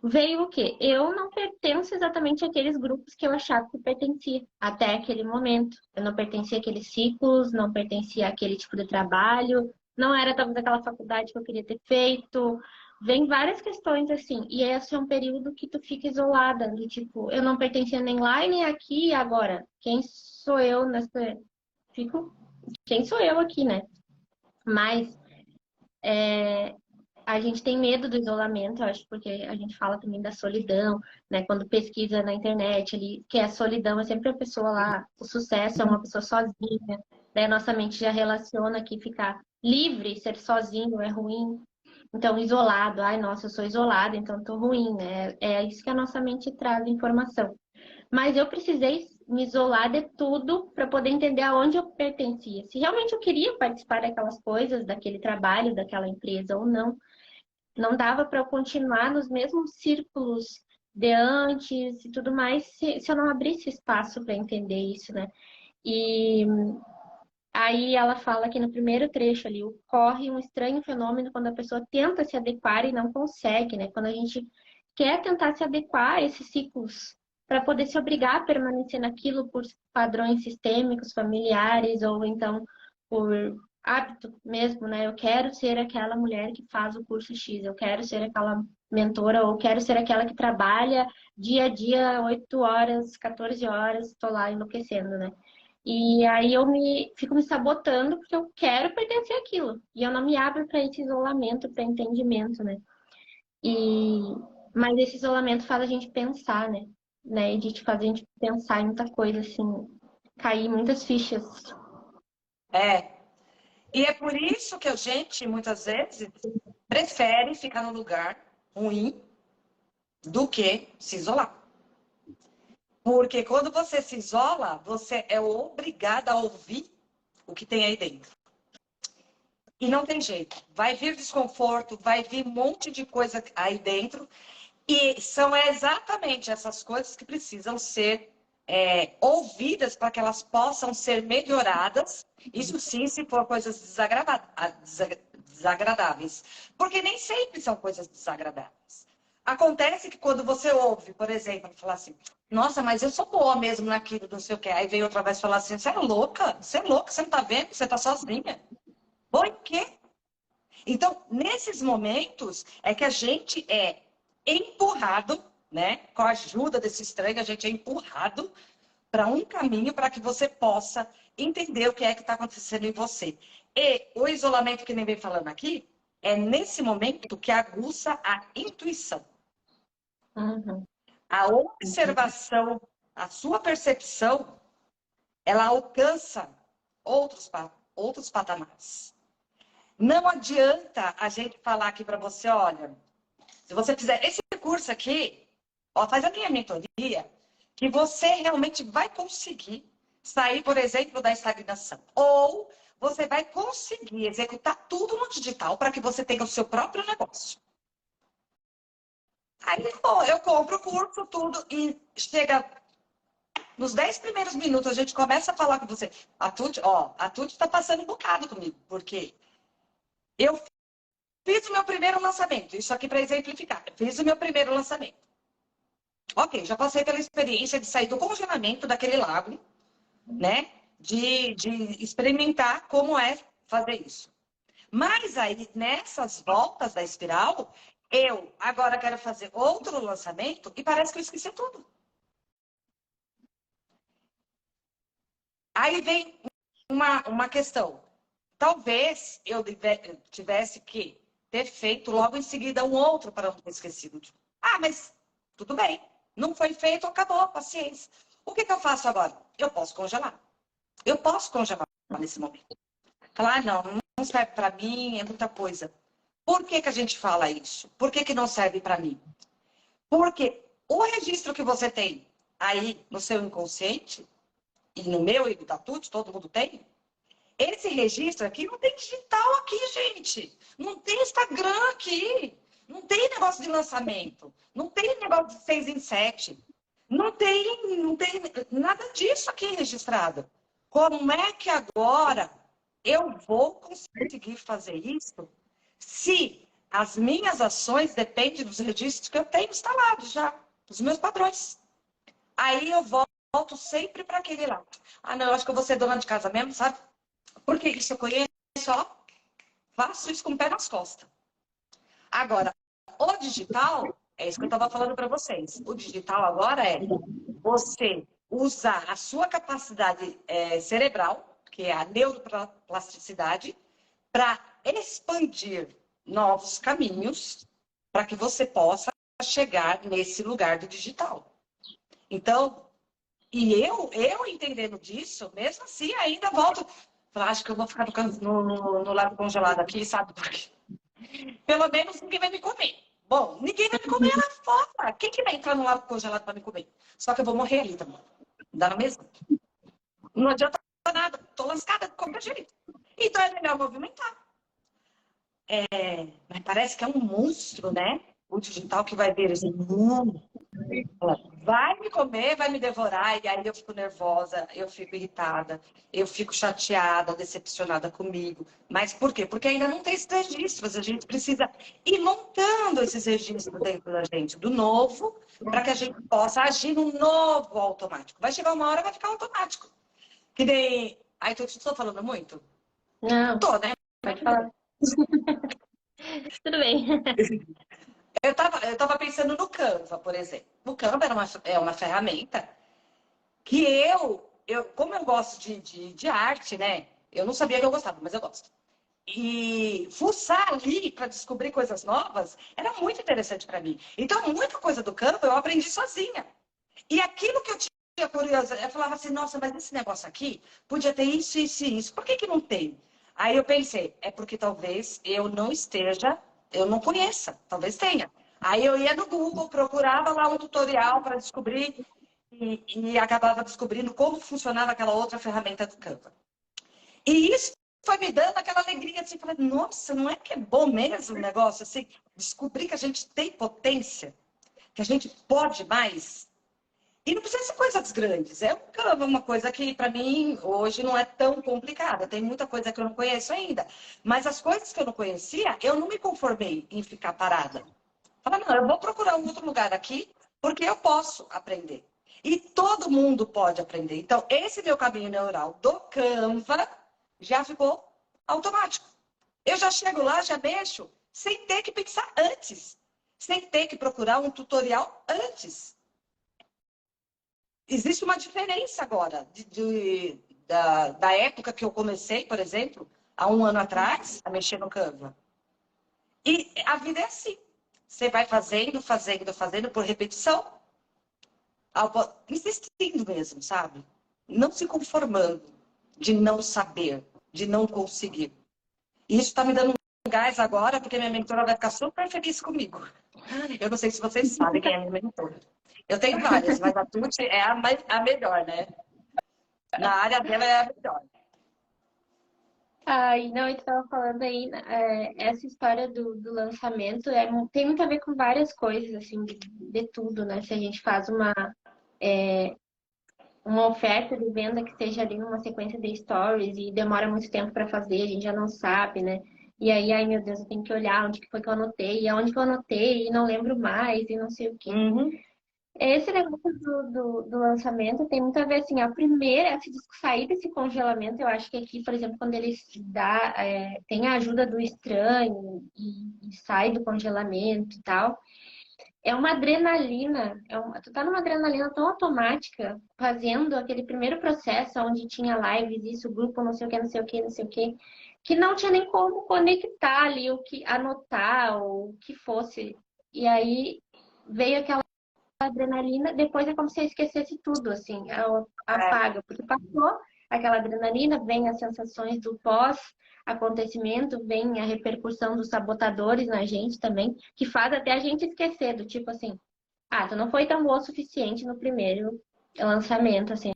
veio o quê? Eu não pertenço exatamente àqueles grupos que eu achava que pertencia até aquele momento. Eu não pertencia àqueles ciclos, não pertencia àquele tipo de trabalho, não era talvez aquela faculdade que eu queria ter feito. Vem várias questões assim, e esse é um período que tu fica isolada, de tipo, eu não pertencia nem lá e nem aqui e agora. Quem sou eu nessa. Fico. Quem sou eu aqui, né? Mas a gente tem medo do isolamento, eu acho, porque a gente fala também da solidão, né? Quando pesquisa na internet ali, que a solidão é sempre a pessoa lá, o sucesso é uma pessoa sozinha, né? Nossa mente já relaciona que ficar livre, ser sozinho é ruim. Então, isolado, ai, nossa, eu sou isolada, então tô ruim, né? É isso que a nossa mente traz informação. Mas eu precisei me isolar de tudo para poder entender aonde eu pertencia. Se realmente eu queria participar daquelas coisas, daquele trabalho, daquela empresa ou não. Não dava para eu continuar nos mesmos círculos de antes e tudo mais se eu não abrisse espaço para entender isso, né? E aí ela fala que no primeiro trecho ali ocorre um estranho fenômeno quando a pessoa tenta se adequar e não consegue, né? Quando a gente quer tentar se adequar a esses ciclos para poder se obrigar a permanecer naquilo por padrões sistêmicos, familiares ou então por hábito mesmo, né? Eu quero ser aquela mulher que faz o curso X, eu quero ser aquela mentora ou quero ser aquela que trabalha dia a dia, 8 horas, 14 horas, estou lá enlouquecendo, né? E aí eu fico me sabotando porque eu quero pertencer àquilo. E eu não me abro para esse isolamento, para entendimento, né? E mas esse isolamento faz a gente pensar, né? E de te fazer a gente pensar em muita coisa assim, cair muitas fichas. É. E é por isso que a gente, muitas vezes, prefere ficar num lugar ruim do que se isolar. Porque quando você se isola, você é obrigada a ouvir o que tem aí dentro. E não tem jeito. Vai vir desconforto, vai vir um monte de coisa aí dentro. E são exatamente essas coisas que precisam ser ouvidas para que elas possam ser melhoradas. Isso sim, se for coisas desagradáveis. Porque nem sempre são coisas desagradáveis. Acontece que quando você ouve, por exemplo, falar assim, nossa, mas eu sou boa mesmo naquilo, não sei o quê. Aí vem outra vez falar assim, você é louca, você não tá vendo que você tá sozinha. Boa em quê? Então, nesses momentos, é que a gente é empurrado, né? Com a ajuda desse estranho, a gente é empurrado para um caminho para que você possa entender o que é que está acontecendo em você. E o isolamento que nem vem falando aqui, é nesse momento que aguça a intuição. Uhum. A observação, a sua percepção, ela alcança outros patamares. Não adianta a gente falar aqui para você, olha, se você fizer esse curso aqui, ó, faz a minha mentoria, que você realmente vai conseguir sair, por exemplo, da estagnação. Ou você vai conseguir executar tudo no digital para que você tenha o seu próprio negócio. Aí, bom, eu compro o curso, tudo, e chega nos 10 primeiros minutos, a gente começa a falar com você. A Tuti está passando um bocado comigo, porque eu fiz o meu primeiro lançamento, isso aqui para exemplificar. Fiz o meu primeiro lançamento. Ok, já passei pela experiência de sair do congelamento daquele lago, né? De experimentar como é fazer isso. Mas aí, nessas voltas da espiral, eu agora quero fazer outro lançamento e parece que eu esqueci tudo. Aí vem uma questão. Talvez eu tivesse que ter feito logo em seguida um outro para não ter esquecido. Ah, mas tudo bem. Não foi feito, acabou, paciência. O que eu faço agora? Eu posso congelar. Eu posso congelar nesse momento. Falar, não serve para mim, é muita coisa. Por que a gente fala isso? Por que não serve para mim? Porque o registro que você tem aí no seu inconsciente, e no meu e no da Tuti, todo mundo tem, esse registro aqui não tem digital aqui, gente. Não tem Instagram aqui. Não tem negócio de lançamento. Não tem negócio de 6 em 7. não tem nada disso aqui registrado. Como é que agora eu vou conseguir fazer isso se as minhas ações dependem dos registros que eu tenho instalados já, dos meus padrões? Aí eu volto sempre para aquele lá. Ah, não, eu acho que eu vou ser dona de casa mesmo, sabe? Porque isso eu conheço, ó, faço isso com o pé nas costas. Agora, o digital, é isso que eu estava falando para vocês. O digital agora é você usar a sua capacidade cerebral, que é a neuroplasticidade, para expandir novos caminhos para que você possa chegar nesse lugar do digital. Então, e eu entendendo disso, mesmo assim, ainda volto. Acho que eu vou ficar no lago congelado aqui, sabe por quê? Pelo menos ninguém vai me comer. Bom, ninguém vai me comer lá fora. Quem que vai entrar no lago congelado para me comer? Só que eu vou morrer ali também. Dá na mesma. Não adianta nada. Tô lascada de qualquer jeito. Então é melhor movimentar. Mas parece que é um monstro, né? O digital que vai ver assim, vai me comer, vai me devorar, e aí eu fico nervosa, eu fico irritada, eu fico chateada, decepcionada comigo. Mas por quê? Porque ainda não tem esses registros, a gente precisa ir montando esses registros dentro da gente, do novo, para que a gente possa agir no novo automático. Vai chegar uma hora, vai ficar automático. Que nem... Ai, eu estou falando muito? Não, Tô, né? pode falar. Tudo bem. Eu tava pensando no Canva, por exemplo. O Canva é uma ferramenta que como eu gosto de arte, né? Eu não sabia que eu gostava, mas eu gosto. E fuçar ali para descobrir coisas novas era muito interessante para mim. Então, muita coisa do Canva eu aprendi sozinha. E aquilo que eu tinha curiosidade, eu falava assim, nossa, mas esse negócio aqui podia ter isso, isso e isso. Por que que não tem? Aí eu pensei, é porque talvez eu não conheça, talvez tenha. Aí eu ia no Google, procurava lá um tutorial para descobrir e acabava descobrindo como funcionava aquela outra ferramenta do Canva. E isso foi me dando aquela alegria, assim, falei, nossa, não é que é bom mesmo o negócio, assim, descobrir que a gente tem potência, que a gente pode mais. E não precisa ser coisas grandes. É uma coisa que, para mim, hoje não é tão complicada. Tem muita coisa que eu não conheço ainda. Mas as coisas que eu não conhecia, eu não me conformei em ficar parada. Falei, não, eu vou procurar um outro lugar aqui, porque eu posso aprender. E todo mundo pode aprender. Então, esse meu caminho neural do Canva já ficou automático. Eu já chego lá, já mexo, sem ter que pensar antes. Sem ter que procurar um tutorial antes. Existe uma diferença agora da época que eu comecei, por exemplo, há um ano atrás, a mexer no Canva. E a vida é assim. Você vai fazendo, fazendo, fazendo por repetição, insistindo mesmo, sabe? Não se conformando de não saber, de não conseguir. E isso está me dando um gás agora, porque minha mentora vai ficar super feliz comigo. Eu não sei se vocês sabem quem é a minha mentora. Eu tenho várias, mas a Tuti é a melhor, né? Na área dela é a melhor. Ai, não, eu estava falando aí, essa história do lançamento tem muito a ver com várias coisas, assim, de tudo, né? Se a gente faz uma oferta de venda que esteja ali numa sequência de stories e demora muito tempo para fazer, a gente já não sabe, né? E aí, ai meu Deus, eu tenho que olhar onde que foi que eu anotei, e aonde que eu anotei, e não lembro mais, e não sei o quê. Uhum. Esse negócio do lançamento tem muito a ver, assim, a primeira, se sair desse congelamento, eu acho que aqui, por exemplo, quando eles tem a ajuda do estranho e sai do congelamento e tal, é uma adrenalina, tu tá numa adrenalina tão automática, fazendo aquele primeiro processo onde tinha lives, isso, grupo, não sei o que, não sei o que, não sei o que, que não tinha nem como conectar ali, o que anotar, ou o que fosse. E aí veio aquela adrenalina, depois é como se eu esquecesse tudo, assim, apaga, porque passou aquela adrenalina, vem as sensações do pós-acontecimento, vem a repercussão dos sabotadores na gente também, que faz até a gente esquecer do tipo assim, ah, tu não foi tão boa o suficiente no primeiro lançamento, assim,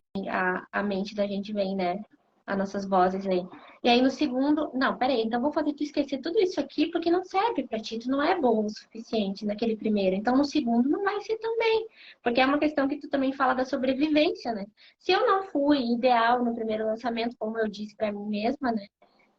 a mente da gente vem, né? as nossas vozes aí. E aí no segundo, não, peraí, então vou fazer tu esquecer tudo isso aqui porque não serve pra ti, tu não é bom o suficiente naquele primeiro. Então no segundo não vai ser também, porque é uma questão que tu também fala da sobrevivência, né? Se eu não fui ideal no primeiro lançamento, como eu disse pra mim mesma, né?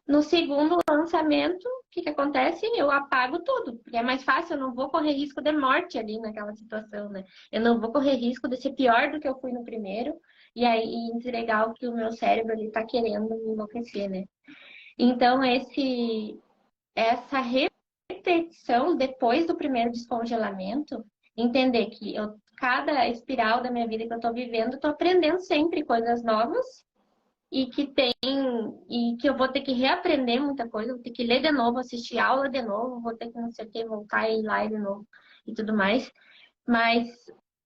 No segundo lançamento, o que que acontece? Eu apago tudo, porque é mais fácil, eu não vou correr risco de morte ali naquela situação, né? Eu não vou correr risco de ser pior do que eu fui no primeiro, e aí entregar o que o meu cérebro ali tá querendo me enlouquecer, né? Então, essa repetição depois do primeiro descongelamento, entender que cada espiral da minha vida que eu tô vivendo, eu tô aprendendo sempre coisas novas, e que eu vou ter que reaprender muita coisa, vou ter que ler de novo, assistir aula de novo, vou ter que não sei o que, voltar e ir lá de novo e tudo mais. Mas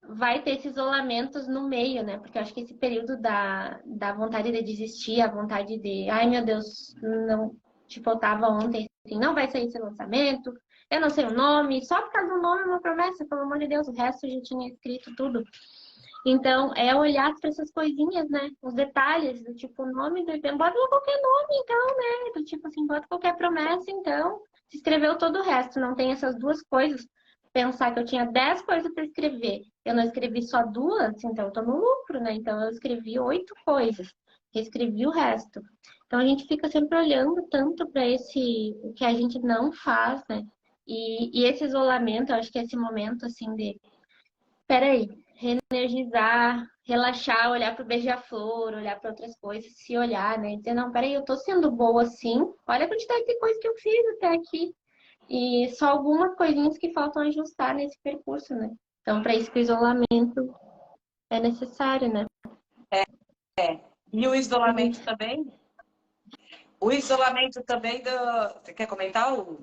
vai ter esses isolamentos no meio, né? Porque eu acho que esse período da vontade de desistir, a vontade de, ai meu Deus, não, tipo, eu tava ontem assim, não vai sair esse lançamento, eu não sei o nome, só por causa do nome é uma promessa, pelo amor de Deus, o resto eu já tinha escrito tudo. Então, é olhar para essas coisinhas, né? Os detalhes, do tipo, o nome do evento. Bota qualquer nome, então, né? Do tipo assim, bota qualquer promessa, então. Se escreveu todo o resto, não tem essas duas coisas. Pensar que eu tinha 10 coisas para escrever. Eu não escrevi só duas, então eu tô no lucro, né? Então, eu escrevi 8 coisas. Escrevi o resto. Então, a gente fica sempre olhando tanto para o que a gente não faz, né? E esse isolamento, eu acho que é esse momento, assim, de peraí, reenergizar, relaxar, olhar para o beija-flor, olhar para outras coisas, se olhar, né? Dizer, não, peraí, eu tô sendo boa assim, olha a quantidade de coisa que eu fiz até aqui. E só algumas coisinhas que faltam ajustar nesse percurso, né? Então, para isso que o isolamento é necessário, né? E o isolamento também? O isolamento também do... Você quer comentar? Deixa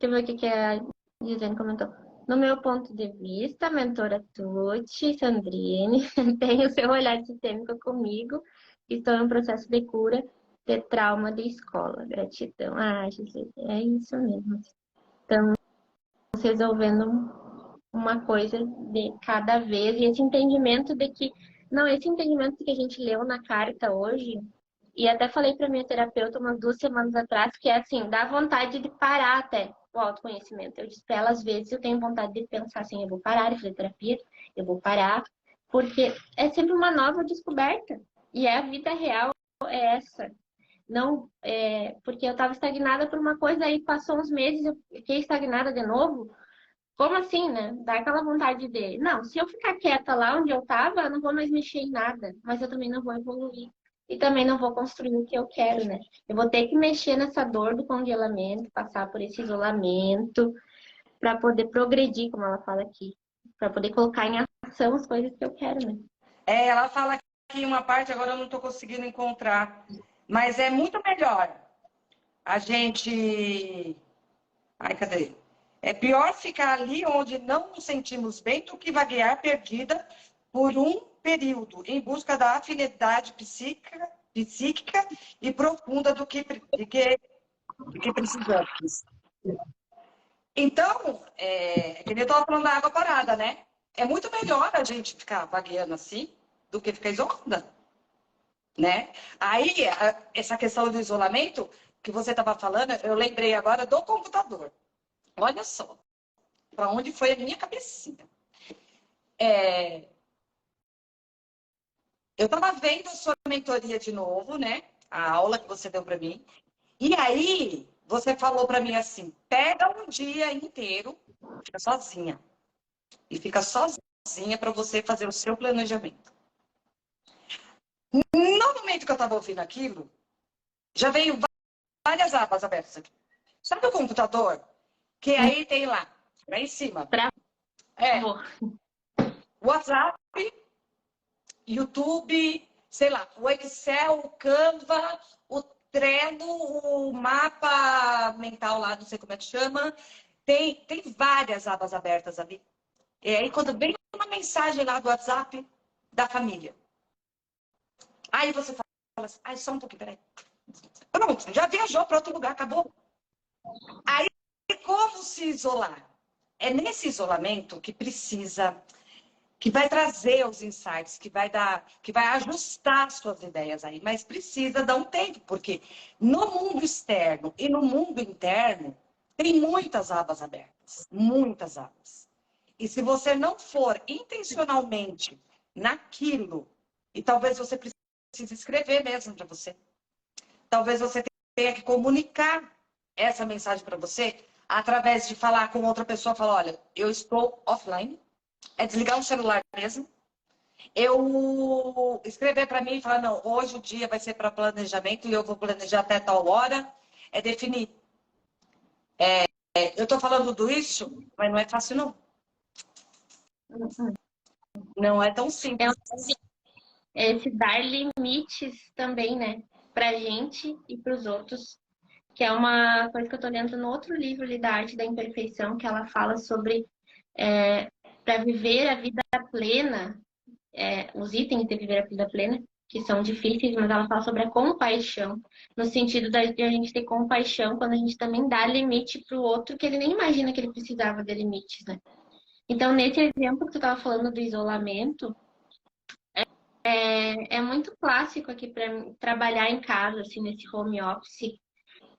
eu ver o que a Gisele comentou. No meu ponto de vista, a mentora Tuti, Sandrine, tem o seu olhar sistêmico comigo. Estou em um processo de cura de trauma de escola. Gratidão. Ah, Gisele, é isso mesmo. Estamos resolvendo uma coisa de cada vez. E esse entendimento de que... Não, esse entendimento que a gente leu na carta hoje, e até falei para minha terapeuta umas 2 semanas atrás, que é assim, dá vontade de parar até o autoconhecimento. Eu disse para ela, às vezes, eu tenho vontade de pensar assim, eu vou parar de fazer terapia, eu vou parar, porque é sempre uma nova descoberta. E a vida real é essa. Não, porque eu estava estagnada por uma coisa, aí passou uns meses, eu fiquei estagnada de novo. Como assim, né? Dá aquela vontade de, não, se eu ficar quieta lá onde eu estava, eu não vou mais mexer em nada, mas eu também não vou evoluir. E também não vou construir o que eu quero, né? Eu vou ter que mexer nessa dor do congelamento, passar por esse isolamento, para poder progredir, como ela fala aqui. Para poder colocar em ação as coisas que eu quero, né? Ela fala aqui uma parte, agora eu não estou conseguindo encontrar. Mas é muito melhor a gente... Ai, cadê? É pior ficar ali onde não nos sentimos bem do que vaguear perdida por um período, em busca da afinidade psíquica e profunda do que precisamos. Então, que nem eu estava falando da água parada, né? É muito melhor a gente ficar vagueando assim do que ficar isolada, né? Aí, essa questão do isolamento que você estava falando, eu lembrei agora do computador. Olha só, para onde foi a minha cabecinha. Eu estava vendo a sua mentoria de novo, né? A aula que você deu para mim. E aí, você falou para mim assim: pega um dia inteiro, fica sozinha. E fica sozinha para você fazer o seu planejamento. No momento que eu estava ouvindo aquilo, já veio várias abas abertas aqui. Sabe o computador? Que aí tem lá em cima. Travou. WhatsApp, YouTube, sei lá, o Excel, o Canva, o Trello, o mapa mental lá, não sei como é que chama. Tem várias abas abertas ali. E aí, quando vem uma mensagem lá do WhatsApp da família, aí você fala assim, ai, só um pouquinho, peraí. Pronto, já viajou para outro lugar, acabou. Aí, como se isolar? É nesse isolamento que precisa que vai trazer os insights, que vai ajustar as suas ideias aí, mas precisa dar um tempo, porque no mundo externo e no mundo interno tem muitas abas abertas, muitas abas. E se você não for intencionalmente naquilo, e talvez você precise escrever mesmo para você, talvez você tenha que comunicar essa mensagem para você através de falar com outra pessoa, falar, olha, eu estou offline, é desligar o celular mesmo, eu escrever para mim e falar, não, hoje o dia vai ser para planejamento e eu vou planejar até tal hora, é definir. Eu estou falando do isso, mas não é fácil não. Não é tão É simples. esse dar limites também, né? Pra gente e pros outros. Que é uma coisa que eu tô lendo no outro livro ali da Arte da Imperfeição, que ela fala sobre para viver a vida plena, os itens de viver a vida plena, que são difíceis, mas ela fala sobre a compaixão, no sentido de a gente ter compaixão quando a gente também dá limite para o outro que ele nem imagina que ele precisava de limites, né? Então, nesse exemplo que tu estava falando do isolamento, é muito clássico aqui para trabalhar em casa, assim, nesse home office.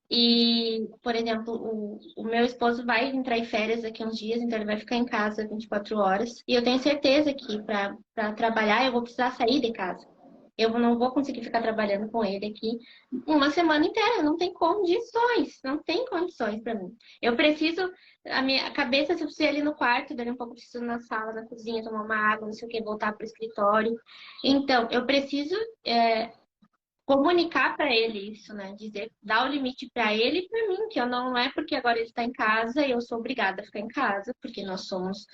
E, por exemplo, o meu esposo vai entrar em férias daqui a uns dias, então ele vai ficar em casa 24 horas. E eu tenho certeza que para trabalhar eu vou precisar sair de casa. Eu não vou conseguir ficar trabalhando com ele aqui uma semana inteira. Não tem condições. Não tem condições para mim. Eu preciso, a minha cabeça, se eu preciso ir ali no quarto, dali um pouco eu preciso ir na sala, na cozinha, tomar uma água, não sei o que, voltar para o escritório. Então, eu preciso comunicar para ele isso, né? Dizer, dar o limite para ele e para mim, que eu não é porque agora ele está em casa e eu sou obrigada a ficar em casa, porque nós somos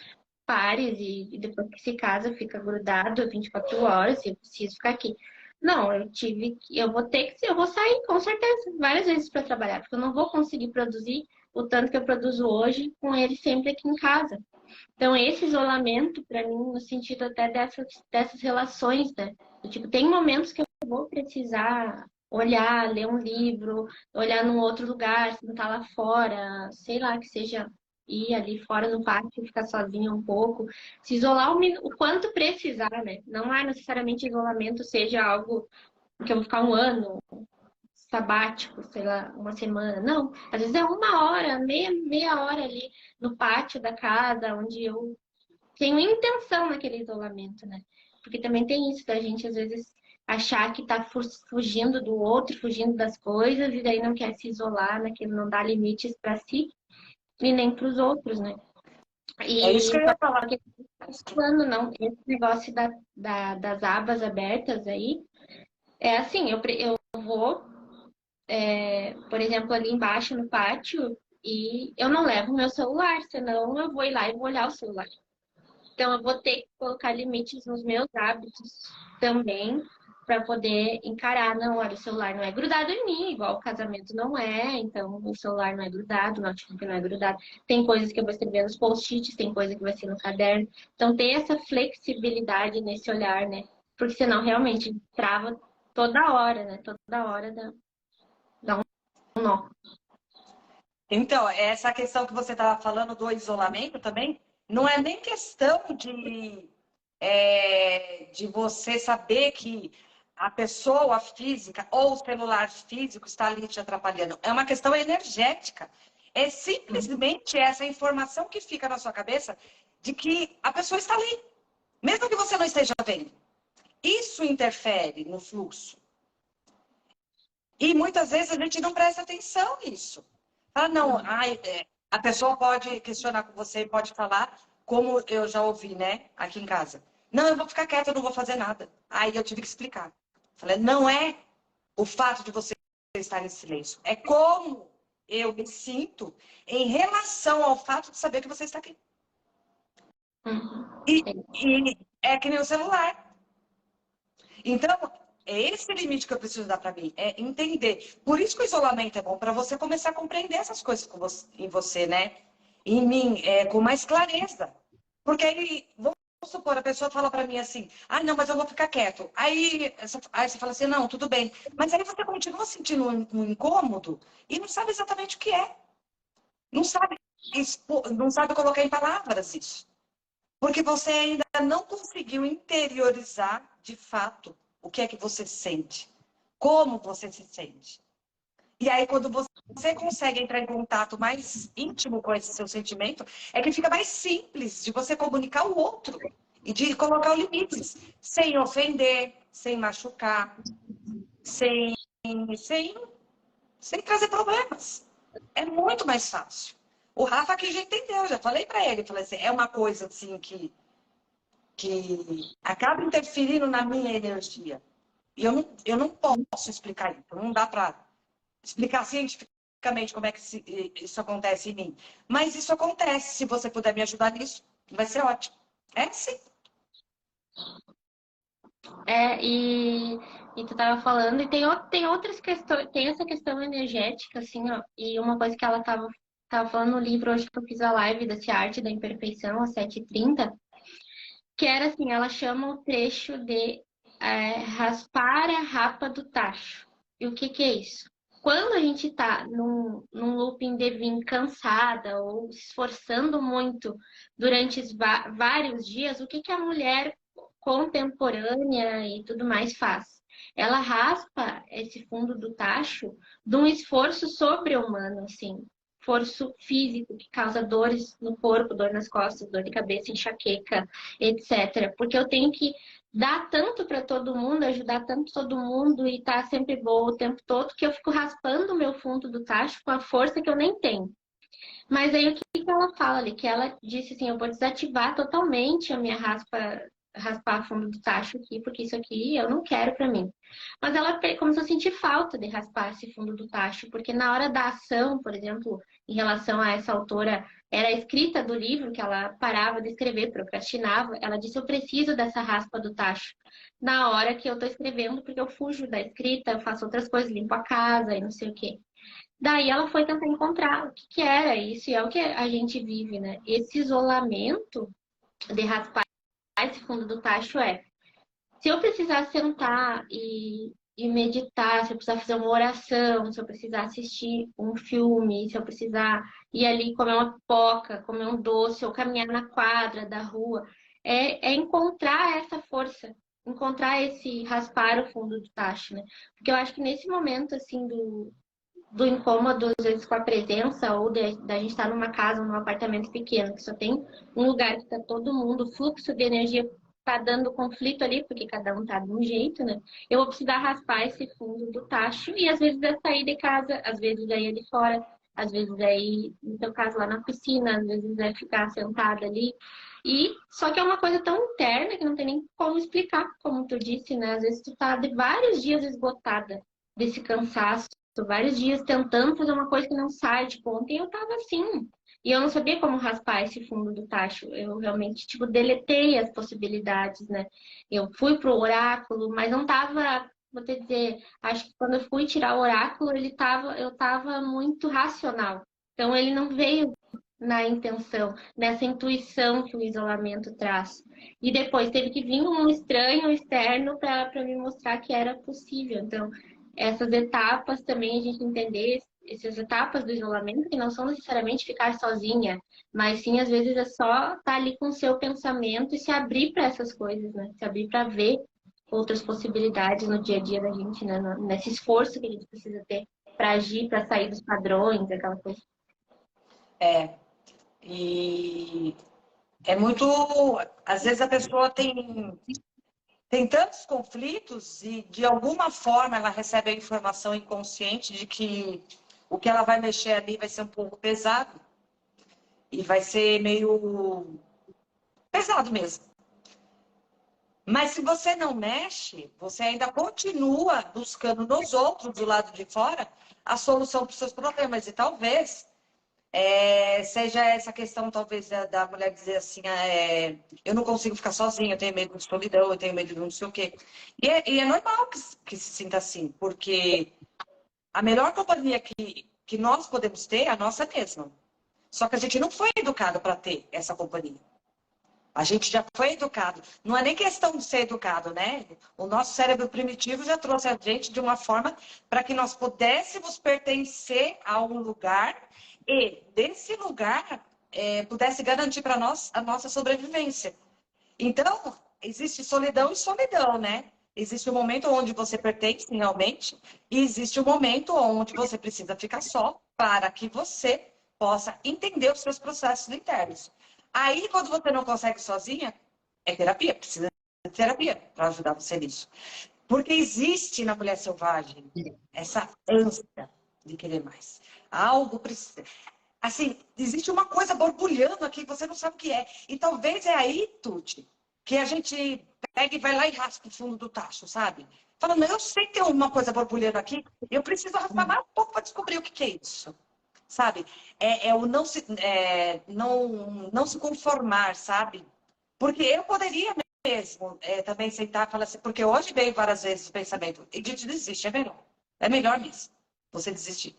pares e depois que se casa fica grudado 24 horas e eu preciso ficar aqui. Não, eu vou ter que, eu vou sair com certeza várias vezes para trabalhar, porque eu não vou conseguir produzir o tanto que eu produzo hoje com ele sempre aqui em casa. Então, esse isolamento, para mim, no sentido até dessas relações, né? Tipo, tem momentos que eu vou precisar olhar, ler um livro, olhar num outro lugar, sentar lá fora, sei lá, que seja ir ali fora no pátio, ficar sozinha um pouco, se isolar o quanto precisar, né? Não é necessariamente isolamento seja algo que eu vou ficar um ano sabático, sei lá, uma semana. Não, às vezes é uma hora, meia hora ali no pátio da casa, onde eu tenho intenção naquele isolamento, né? Porque também tem isso da gente, às vezes, achar que tá fugindo do outro, fugindo das coisas, e daí não quer se isolar, naquele não dá limites para si e nem para os outros, né? É isso E que eu só ia falar. que falando, não, esse negócio das abas abertas aí, é assim, eu vou por exemplo, ali embaixo no pátio, e eu não levo meu celular, senão eu vou ir lá e vou olhar o celular. Então, eu vou ter que colocar limites nos meus hábitos também, para poder encarar. Não, olha, o celular não é grudado em mim, igual o casamento não é, então o celular não é grudado, o notebook não é grudado. Tem coisas que eu vou escrever nos post-its, tem coisa que vai ser no caderno. Então, ter essa flexibilidade nesse olhar, né? Porque senão realmente trava toda hora, né? Toda hora dá um nó. Então, essa questão que você estava falando do isolamento também, não é nem questão de você saber que a pessoa física ou o celular físico está ali te atrapalhando. É uma questão energética. É simplesmente essa informação que fica na sua cabeça de que a pessoa está ali, mesmo que você não esteja vendo. Isso interfere no fluxo. E muitas vezes a gente não presta atenção nisso. Ah, não, a pessoa pode questionar com você, pode falar, como eu já ouvi, né, aqui em casa. Não, eu vou ficar quieta, eu não vou fazer nada. Aí eu tive que explicar. Falei, não é o fato de você estar em silêncio, é como eu me sinto em relação ao fato de saber que você está aqui. Uhum. E é que nem o celular. Então, é esse limite que eu preciso dar para mim, é entender. Por isso que o isolamento é bom, para você começar a compreender essas coisas em você, né? Em mim, com mais clareza. Porque aí, vamos supor, a pessoa fala para mim assim, ah, não, mas eu vou ficar quieto. Aí você fala assim, não, tudo bem. Mas aí você continua sentindo um incômodo e não sabe exatamente o que é. Não sabe, não sabe colocar em palavras isso. Porque você ainda não conseguiu interiorizar, de fato, o que é que você sente. Como você se sente. E aí, quando você consegue entrar em contato mais íntimo com esse seu sentimento, é que fica mais simples de você comunicar o outro. E de colocar os limites. Sem ofender, sem machucar, sem, sem, sem trazer problemas. É muito mais fácil. O Rafa aqui já entendeu, já falei para ele. Falei assim, é uma coisa assim que acaba interferindo na minha energia. E eu não posso explicar isso. Não dá para explicar cientificamente como é que isso acontece em mim. Mas isso acontece. Se você puder me ajudar nisso, vai ser ótimo. É sim. E tu tava falando, e tem outras questões, tem essa questão energética, assim, ó, e uma coisa que ela tava falando no livro hoje que eu fiz a live desse Arte da Imperfeição, às 7h30, que era assim, ela chama o trecho de raspar a rapa do tacho. E o que que é isso? Quando a gente tá num looping de vir cansada ou se esforçando muito durante vários dias, o que que a mulher contemporânea e tudo mais faz? Ela raspa esse fundo do tacho de um esforço sobre-humano, assim, esforço físico que causa dores no corpo, dor nas costas, dor de cabeça, enxaqueca, etc. Porque eu tenho que dar tanto para todo mundo, ajudar tanto todo mundo e estar sempre boa o tempo todo, que eu fico raspando o meu fundo do tacho com a força que eu nem tenho. Mas aí o que ela fala ali? Que ela disse assim, eu vou desativar totalmente a minha raspar fundo do tacho aqui, porque isso aqui eu não quero para mim. Mas ela começou a sentir falta de raspar esse fundo do tacho, porque na hora da ação, por exemplo, em relação a essa autora, era a escrita do livro que ela parava de escrever, procrastinava, ela disse, eu preciso dessa raspa do tacho. Na hora que eu tô escrevendo, porque eu fujo da escrita, eu faço outras coisas, limpo a casa e não sei o quê. Daí ela foi tentar encontrar o que que era isso, e é o que a gente vive, né? Esse isolamento de raspar esse fundo do tacho se eu precisar sentar e meditar, se eu precisar fazer uma oração, se eu precisar assistir um filme, se eu precisar ir ali comer uma pipoca, comer um doce, ou caminhar na quadra da rua, é encontrar essa força, encontrar esse raspar o fundo do tacho, né? Porque eu acho que nesse momento, assim, do incômodo, às vezes, com a presença, ou da gente estar numa casa, num apartamento pequeno, que só tem um lugar que está todo mundo, o fluxo de energia tá dando conflito ali, porque cada um tá de um jeito, né? Eu vou precisar raspar esse fundo do tacho e às vezes é sair de casa, às vezes é ir ali fora, às vezes é ir, no teu caso, lá na piscina, às vezes é ficar sentada ali. E só que é uma coisa tão interna que não tem nem como explicar, como tu disse, né? Às vezes tu tá de vários dias esgotada desse cansaço, vários dias tentando fazer uma coisa que não sai. Tipo, ontem eu tava assim, e eu não sabia como raspar esse fundo do tacho. Eu realmente, tipo, deletei as possibilidades, né? Eu fui pro oráculo, mas não tava, vou te dizer, acho que quando eu fui tirar o oráculo, eu tava muito racional. Então ele não veio na intenção, nessa intuição que o isolamento traz. E depois teve que vir um estranho externo para me mostrar que era possível. Então, essas etapas também a gente entender essas etapas do isolamento que não são necessariamente ficar sozinha, mas sim às vezes é só estar ali com o seu pensamento e se abrir para essas coisas, né? Se abrir para ver outras possibilidades no dia a dia da gente, né? Nesse esforço que a gente precisa ter para agir, para sair dos padrões, aquela coisa. É. E é muito. Às vezes a pessoa tem tantos conflitos e, de alguma forma, ela recebe a informação inconsciente de que o que ela vai mexer ali vai ser um pouco pesado e vai ser meio pesado mesmo. Mas se você não mexe, você ainda continua buscando nos outros, do lado de fora, a solução para os seus problemas. E talvez seja essa questão, talvez, da mulher dizer assim, eu não consigo ficar sozinha, eu tenho medo de solidão, eu tenho medo de não sei o quê. E é normal que se sinta assim, porque a melhor companhia que nós podemos ter é a nossa mesma. Só que a gente não foi educado para ter essa companhia. A gente já foi educado. Não é nem questão de ser educado, né? O nosso cérebro primitivo já trouxe a gente de uma forma para que nós pudéssemos pertencer a um lugar e, desse lugar, pudesse garantir para nós a nossa sobrevivência. Então, existe solidão e solidão, né? Existe um momento onde você pertence realmente, e existe um momento onde você precisa ficar só para que você possa entender os seus processos internos. Aí, quando você não consegue sozinha, é terapia, precisa de terapia para ajudar você nisso. Porque existe na mulher selvagem essa ânsia de querer mais. Algo precisa. Assim, existe uma coisa borbulhando aqui que você não sabe o que é. E talvez é aí, Tuti, que a gente pega e vai lá e raspa o fundo do tacho, sabe? Falando, eu sei que tem uma coisa borbulhando aqui, eu preciso raspar mais um pouco para descobrir o que é isso. Sabe? É o não se conformar, sabe? Porque eu poderia mesmo também sentar e falar assim, porque hoje veio várias vezes o pensamento, e de desistir é melhor. É melhor mesmo, você desistir.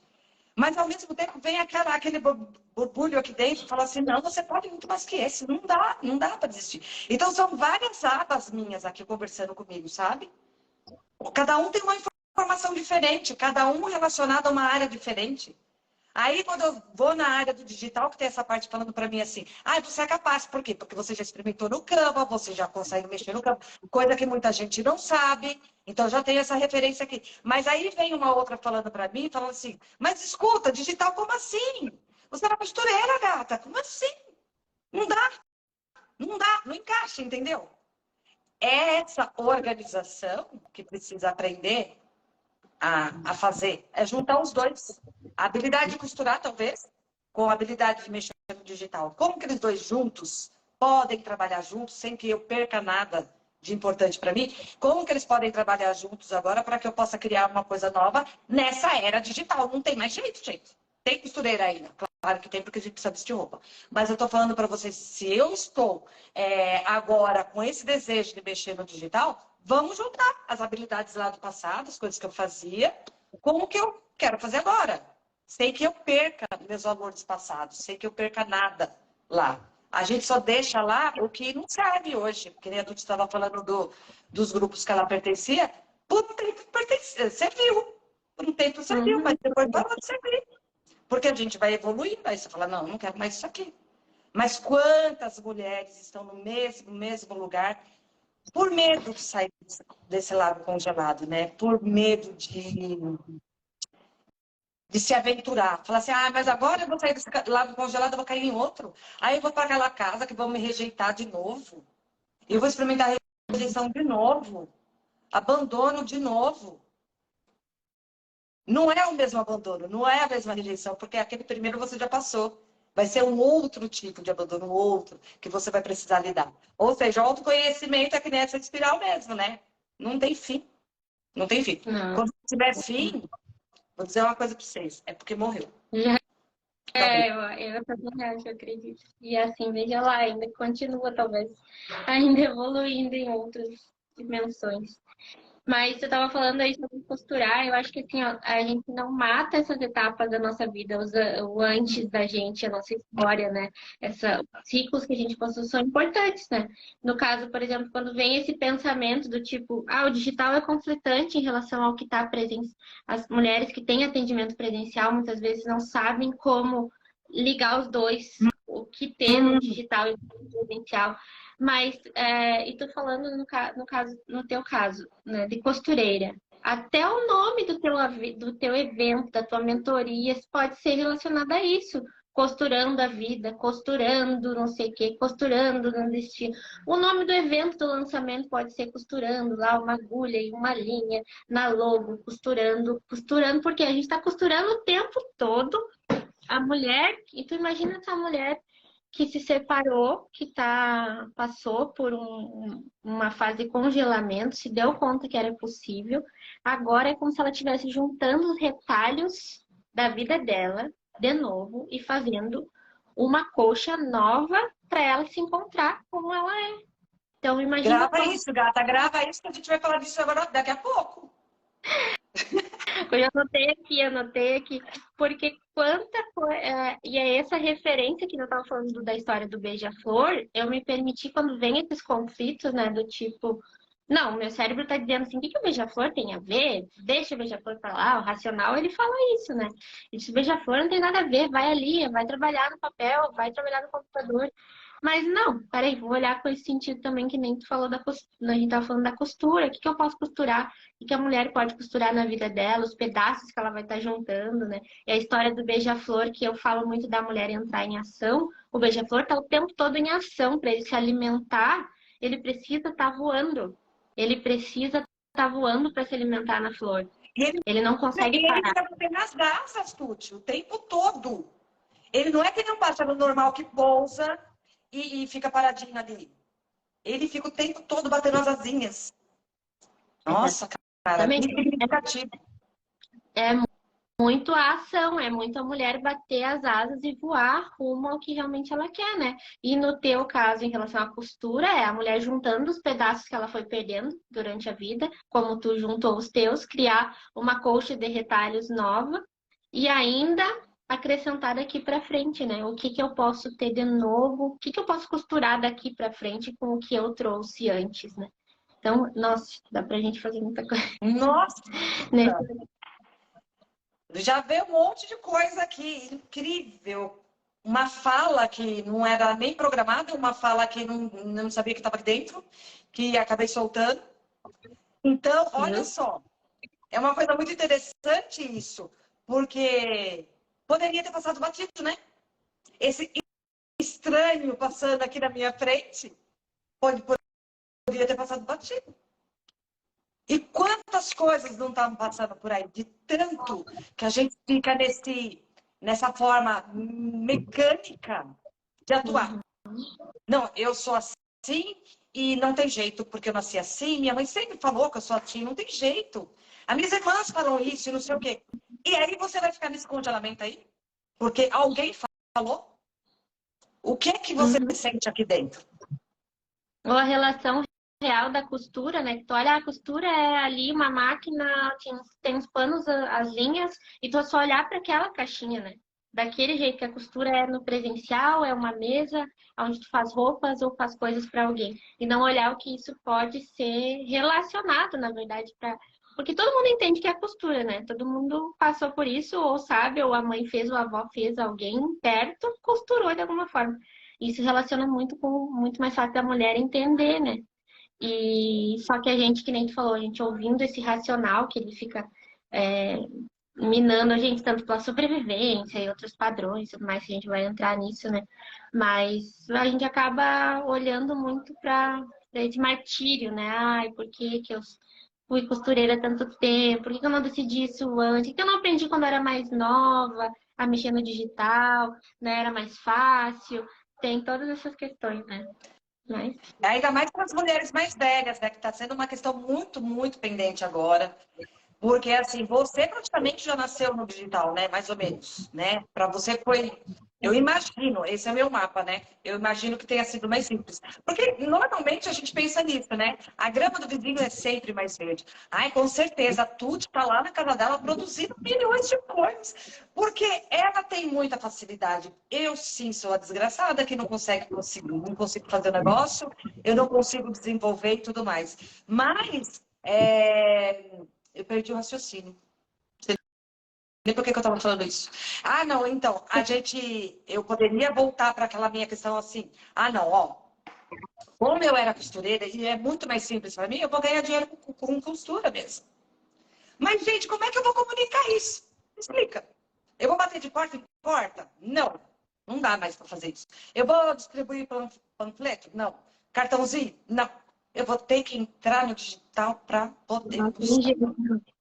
Mas ao mesmo tempo vem aquele borbulho aqui dentro e fala assim, não, você pode muito mais que esse, não dá para desistir. Então são várias abas minhas aqui conversando comigo, sabe? Cada um tem uma informação diferente, cada um relacionado a uma área diferente. Aí, quando eu vou na área do digital, que tem essa parte falando para mim assim, você é capaz. Por quê? Porque você já experimentou no Canva, você já consegue mexer no Canva, coisa que muita gente não sabe. Então, já tenho essa referência aqui. Mas aí vem uma outra falando para mim, falando assim, mas escuta, digital, como assim? Você é uma costureira, gata, como assim? Não dá, não encaixa, entendeu? É essa organização que precisa aprender a fazer, é juntar os dois. A habilidade de costurar, talvez, com a habilidade de mexer no digital. Como que eles dois juntos podem trabalhar juntos sem que eu perca nada de importante para mim? Como que eles podem trabalhar juntos agora para que eu possa criar uma coisa nova nessa era digital? Não tem mais jeito, gente. Tem costureira ainda. Claro que tem, porque a gente precisa vestir roupa. Mas eu estou falando para vocês, se eu estou agora com esse desejo de mexer no digital, vamos juntar as habilidades lá do passado, as coisas que eu fazia, com o que eu quero fazer agora. Sem que eu perca meus valores passados, sem que eu perca nada lá. A gente só deixa lá o que não serve hoje. Porque nem a Dutti estava falando dos grupos que ela pertencia, por um tempo serviu. Por um tempo serviu, mas depois parou de servir. Porque a gente vai evoluindo, aí você fala, não quero mais isso aqui. Mas quantas mulheres estão no mesmo lugar por medo de sair desse lado congelado, né? Por medo de se aventurar. Falar assim, mas agora eu vou sair desse lado congelado, eu vou cair em outro. Aí eu vou para aquela casa que vão me rejeitar de novo. Eu vou experimentar a rejeição de novo. Abandono de novo. Não é o mesmo abandono, não é a mesma rejeição, porque aquele primeiro você já passou. Vai ser um outro tipo de abandono, um outro, que você vai precisar lidar. Ou seja, o autoconhecimento é que nem essa espiral mesmo, né? Não tem fim. Não tem fim. Não. Quando tiver fim, vou dizer uma coisa para vocês, é porque morreu. Já Acabou. eu também acho, eu acredito. E assim, veja lá, ainda continua, talvez, ainda evoluindo em outras dimensões. Mas você estava falando aí sobre costurar, eu acho que assim, ó, a gente não mata essas etapas da nossa vida, o antes da gente, a nossa história, né? Os ciclos que a gente passou são importantes, né? No caso, por exemplo, quando vem esse pensamento do tipo, o digital é conflitante em relação ao que está presente. As mulheres que têm atendimento presencial muitas vezes não sabem como ligar os dois, o que ter no digital e no presencial. Mas, e tô falando no teu caso, né, de costureira. Até o nome do teu evento, da tua mentoria, pode ser relacionado a isso. Costurando a vida, costurando não sei o quê, costurando no destino. O nome do evento do lançamento pode ser costurando lá uma agulha e uma linha na logo, costurando, porque a gente está costurando o tempo todo. A mulher, e tu imagina essa mulher que se separou, passou por uma fase de congelamento, se deu conta que era possível. Agora é como se ela estivesse juntando os retalhos da vida dela de novo e fazendo uma coxa nova para ela se encontrar como ela é. Então imagina Grava isso, gata, grava isso que a gente vai falar disso agora daqui a pouco. Eu anotei aqui, porque e é essa referência que eu estava falando da história do beija-flor, eu me permiti, quando vem esses conflitos, né, do tipo, Não, meu cérebro tá dizendo assim, o que que o beija-flor tem a ver? Deixa o beija-flor pra lá, o racional, ele fala isso, né? Ele diz, beija-flor não tem nada a ver, vai ali, vai trabalhar no papel, vai trabalhar no computador. Mas não, peraí, vou olhar com esse sentido também, que nem tu falou da costura, a gente tava falando da costura, o que que eu posso costurar? O que que a mulher pode costurar na vida dela, os pedaços que ela vai estar juntando, né? E a história do beija-flor, que eu falo muito da mulher entrar em ação, o beija-flor tá o tempo todo em ação, para ele se alimentar, ele precisa estar voando. Ele precisa estar voando para se alimentar na flor. E ele, Ele não consegue ele parar. fica batendo as asas, Tuti, o tempo todo. Ele não é que nem um pássaro normal que pousa e fica paradinho ali. Ele fica o tempo todo batendo as asinhas. Nossa, cara, que Exatamente. significativo. É muito a ação, é muito a mulher bater as asas e voar rumo ao que realmente ela quer, né? E no teu caso, em relação à costura, é a mulher juntando os pedaços que ela foi perdendo durante a vida, como tu juntou os teus, criar uma colcha de retalhos nova e ainda acrescentar daqui para frente, né? O que que eu posso ter de novo? O que que eu posso costurar daqui para frente com o que eu trouxe antes, né? Então, nossa, dá pra gente fazer muita coisa Nossa, nesse. já veio um monte de coisa aqui, incrível. Uma fala que não era nem programada, uma fala que não sabia que estava aqui dentro, que acabei soltando. Então, olha Uhum. só, é uma coisa muito interessante isso, porque poderia ter passado batido, né? Esse estranho passando aqui na minha frente, poderia ter passado batido. E quantas coisas não estavam passando por aí, de tanto que a gente fica nessa forma mecânica de atuar. Não, eu sou assim e não tem jeito, porque eu nasci assim. Minha mãe sempre falou que eu sou assim, não tem jeito. As minhas irmãs falam isso e não sei o quê. E aí você vai ficar nesse congelamento aí? Porque alguém falou? O que é que você Uhum. sente aqui dentro? Ou a relação real da costura, né? Que tu olha, a costura é ali uma máquina, tem uns panos, as linhas, e tu é só olhar para aquela caixinha, né? Daquele jeito que a costura é no presencial, é uma mesa onde tu faz roupas ou faz coisas para alguém. E não olhar o que isso pode ser relacionado, na verdade, para. Porque todo mundo entende que é costura, né? Todo mundo passou por isso, ou sabe, ou a mãe fez, ou a avó fez, alguém perto costurou de alguma forma. Isso relaciona muito com muito mais fácil da mulher entender, né? E só que a gente, que nem tu falou, a gente ouvindo esse racional que ele fica é, minando a gente tanto pela sobrevivência e outros padrões, tudo mais, que a gente vai entrar nisso, né? Mas a gente acaba olhando muito para esse martírio, né? Ai, por que que eu fui costureira tanto tempo? Por que que eu não decidi isso antes? Por que eu não aprendi quando eu era mais nova a mexer no digital, né? Era mais fácil. Tem todas essas questões, né? Mas... Ainda mais para as mulheres mais velhas, né? Que está sendo uma questão muito, muito pendente agora. Porque, assim, você praticamente já nasceu no digital, né? Mais ou menos, né? Para você foi... Eu imagino, esse é meu mapa, né? Eu imagino que tenha sido mais simples. Porque, normalmente, a gente pensa nisso, né? A grama do vizinho é sempre mais verde. Ai, com certeza, a Tuti está lá na casa dela produzindo milhões de coisas. Porque ela tem muita facilidade. Eu, sim, sou a desgraçada que não consigo fazer o negócio, eu não consigo desenvolver e tudo mais. Mas... eu perdi o raciocínio. Nem por que eu estava falando isso. Ah, não, então, eu poderia voltar para aquela minha questão assim. Ah, não, ó, como eu era costureira e é muito mais simples para mim, eu vou ganhar dinheiro com costura mesmo. Mas, gente, como é que eu vou comunicar isso? Me explica. Eu vou bater de porta em porta? Não, não dá mais para fazer isso. Eu vou distribuir panfleto? Não. Cartãozinho? Não. Eu vou ter que entrar no digital para poder Não tem buscar. jeito.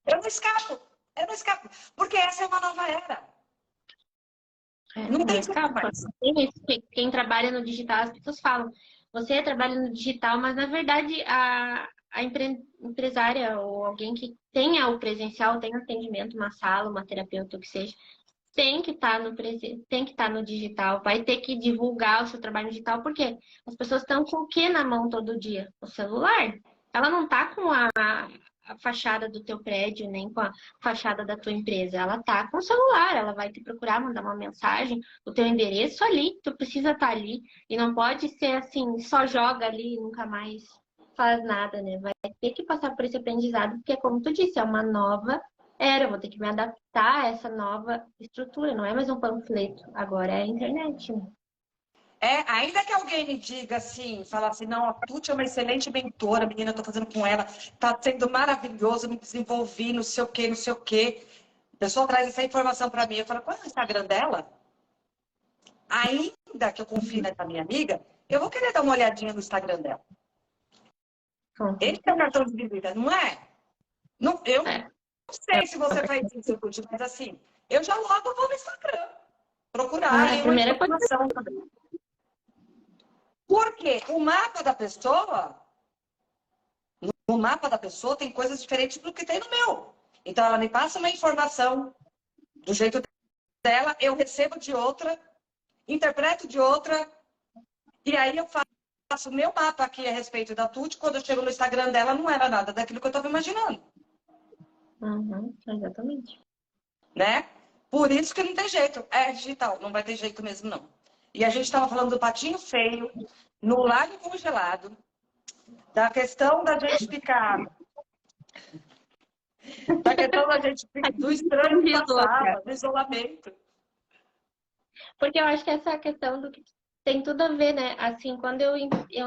Eu não escapo. Eu não escapo. Porque essa é uma nova era. Não Não tem jeito escapa. mais. Tem isso, quem trabalha no digital, as pessoas falam, você trabalha no digital, mas na verdade a empresária ou alguém que tenha o presencial, tem atendimento, uma sala, uma terapeuta, o que seja, tem que estar tem que estar no digital, vai ter que divulgar o seu trabalho no digital, porque as pessoas estão com o que na mão todo dia? O celular. Ela não está com a fachada do teu prédio, nem com a fachada da tua empresa. Ela está com o celular, ela vai te procurar, mandar uma mensagem, o teu endereço ali, tu precisa estar ali. E não pode ser assim, só joga ali e nunca mais faz nada, né? Vai ter que passar por esse aprendizado, porque, como tu disse, é uma nova era. Eu vou ter que me adaptar a essa nova estrutura. Não é mais um panfleto, agora é a internet, né? Ainda que alguém me diga assim, falar assim, não, a Tuti é uma excelente mentora, menina, eu tô fazendo com ela, tá sendo maravilhoso, me desenvolvi, não sei o quê, não sei o quê. A pessoa traz essa informação para mim, eu falo, qual é o Instagram dela? Ainda que eu confie nessa minha amiga, eu vou querer dar uma olhadinha no Instagram dela. Com Esse é o certeza. cartão de visita, não é? Não, eu É. não sei se você faz isso, Tuti, mas assim, eu já logo vou no Instagram procurar Ah, a aí uma primeira coisa. informação. Porque o mapa da pessoa, no mapa da pessoa tem coisas diferentes do que tem no meu. Então ela me passa uma informação do jeito dela, eu recebo de outra, interpreto de outra, e aí eu faço o meu mapa aqui a respeito da Tuti. Quando eu chego no Instagram dela, não era nada daquilo que eu estava imaginando, Uhum, exatamente. né? Por isso que não tem jeito. É digital, não vai ter jeito mesmo, não. E a gente estava falando do patinho feio, no lago congelado, da questão da gente ficar da questão da gente, do estranho que Diz outra. passava, do isolamento. Porque eu acho que essa questão do que tem tudo a ver, né? Assim, quando eu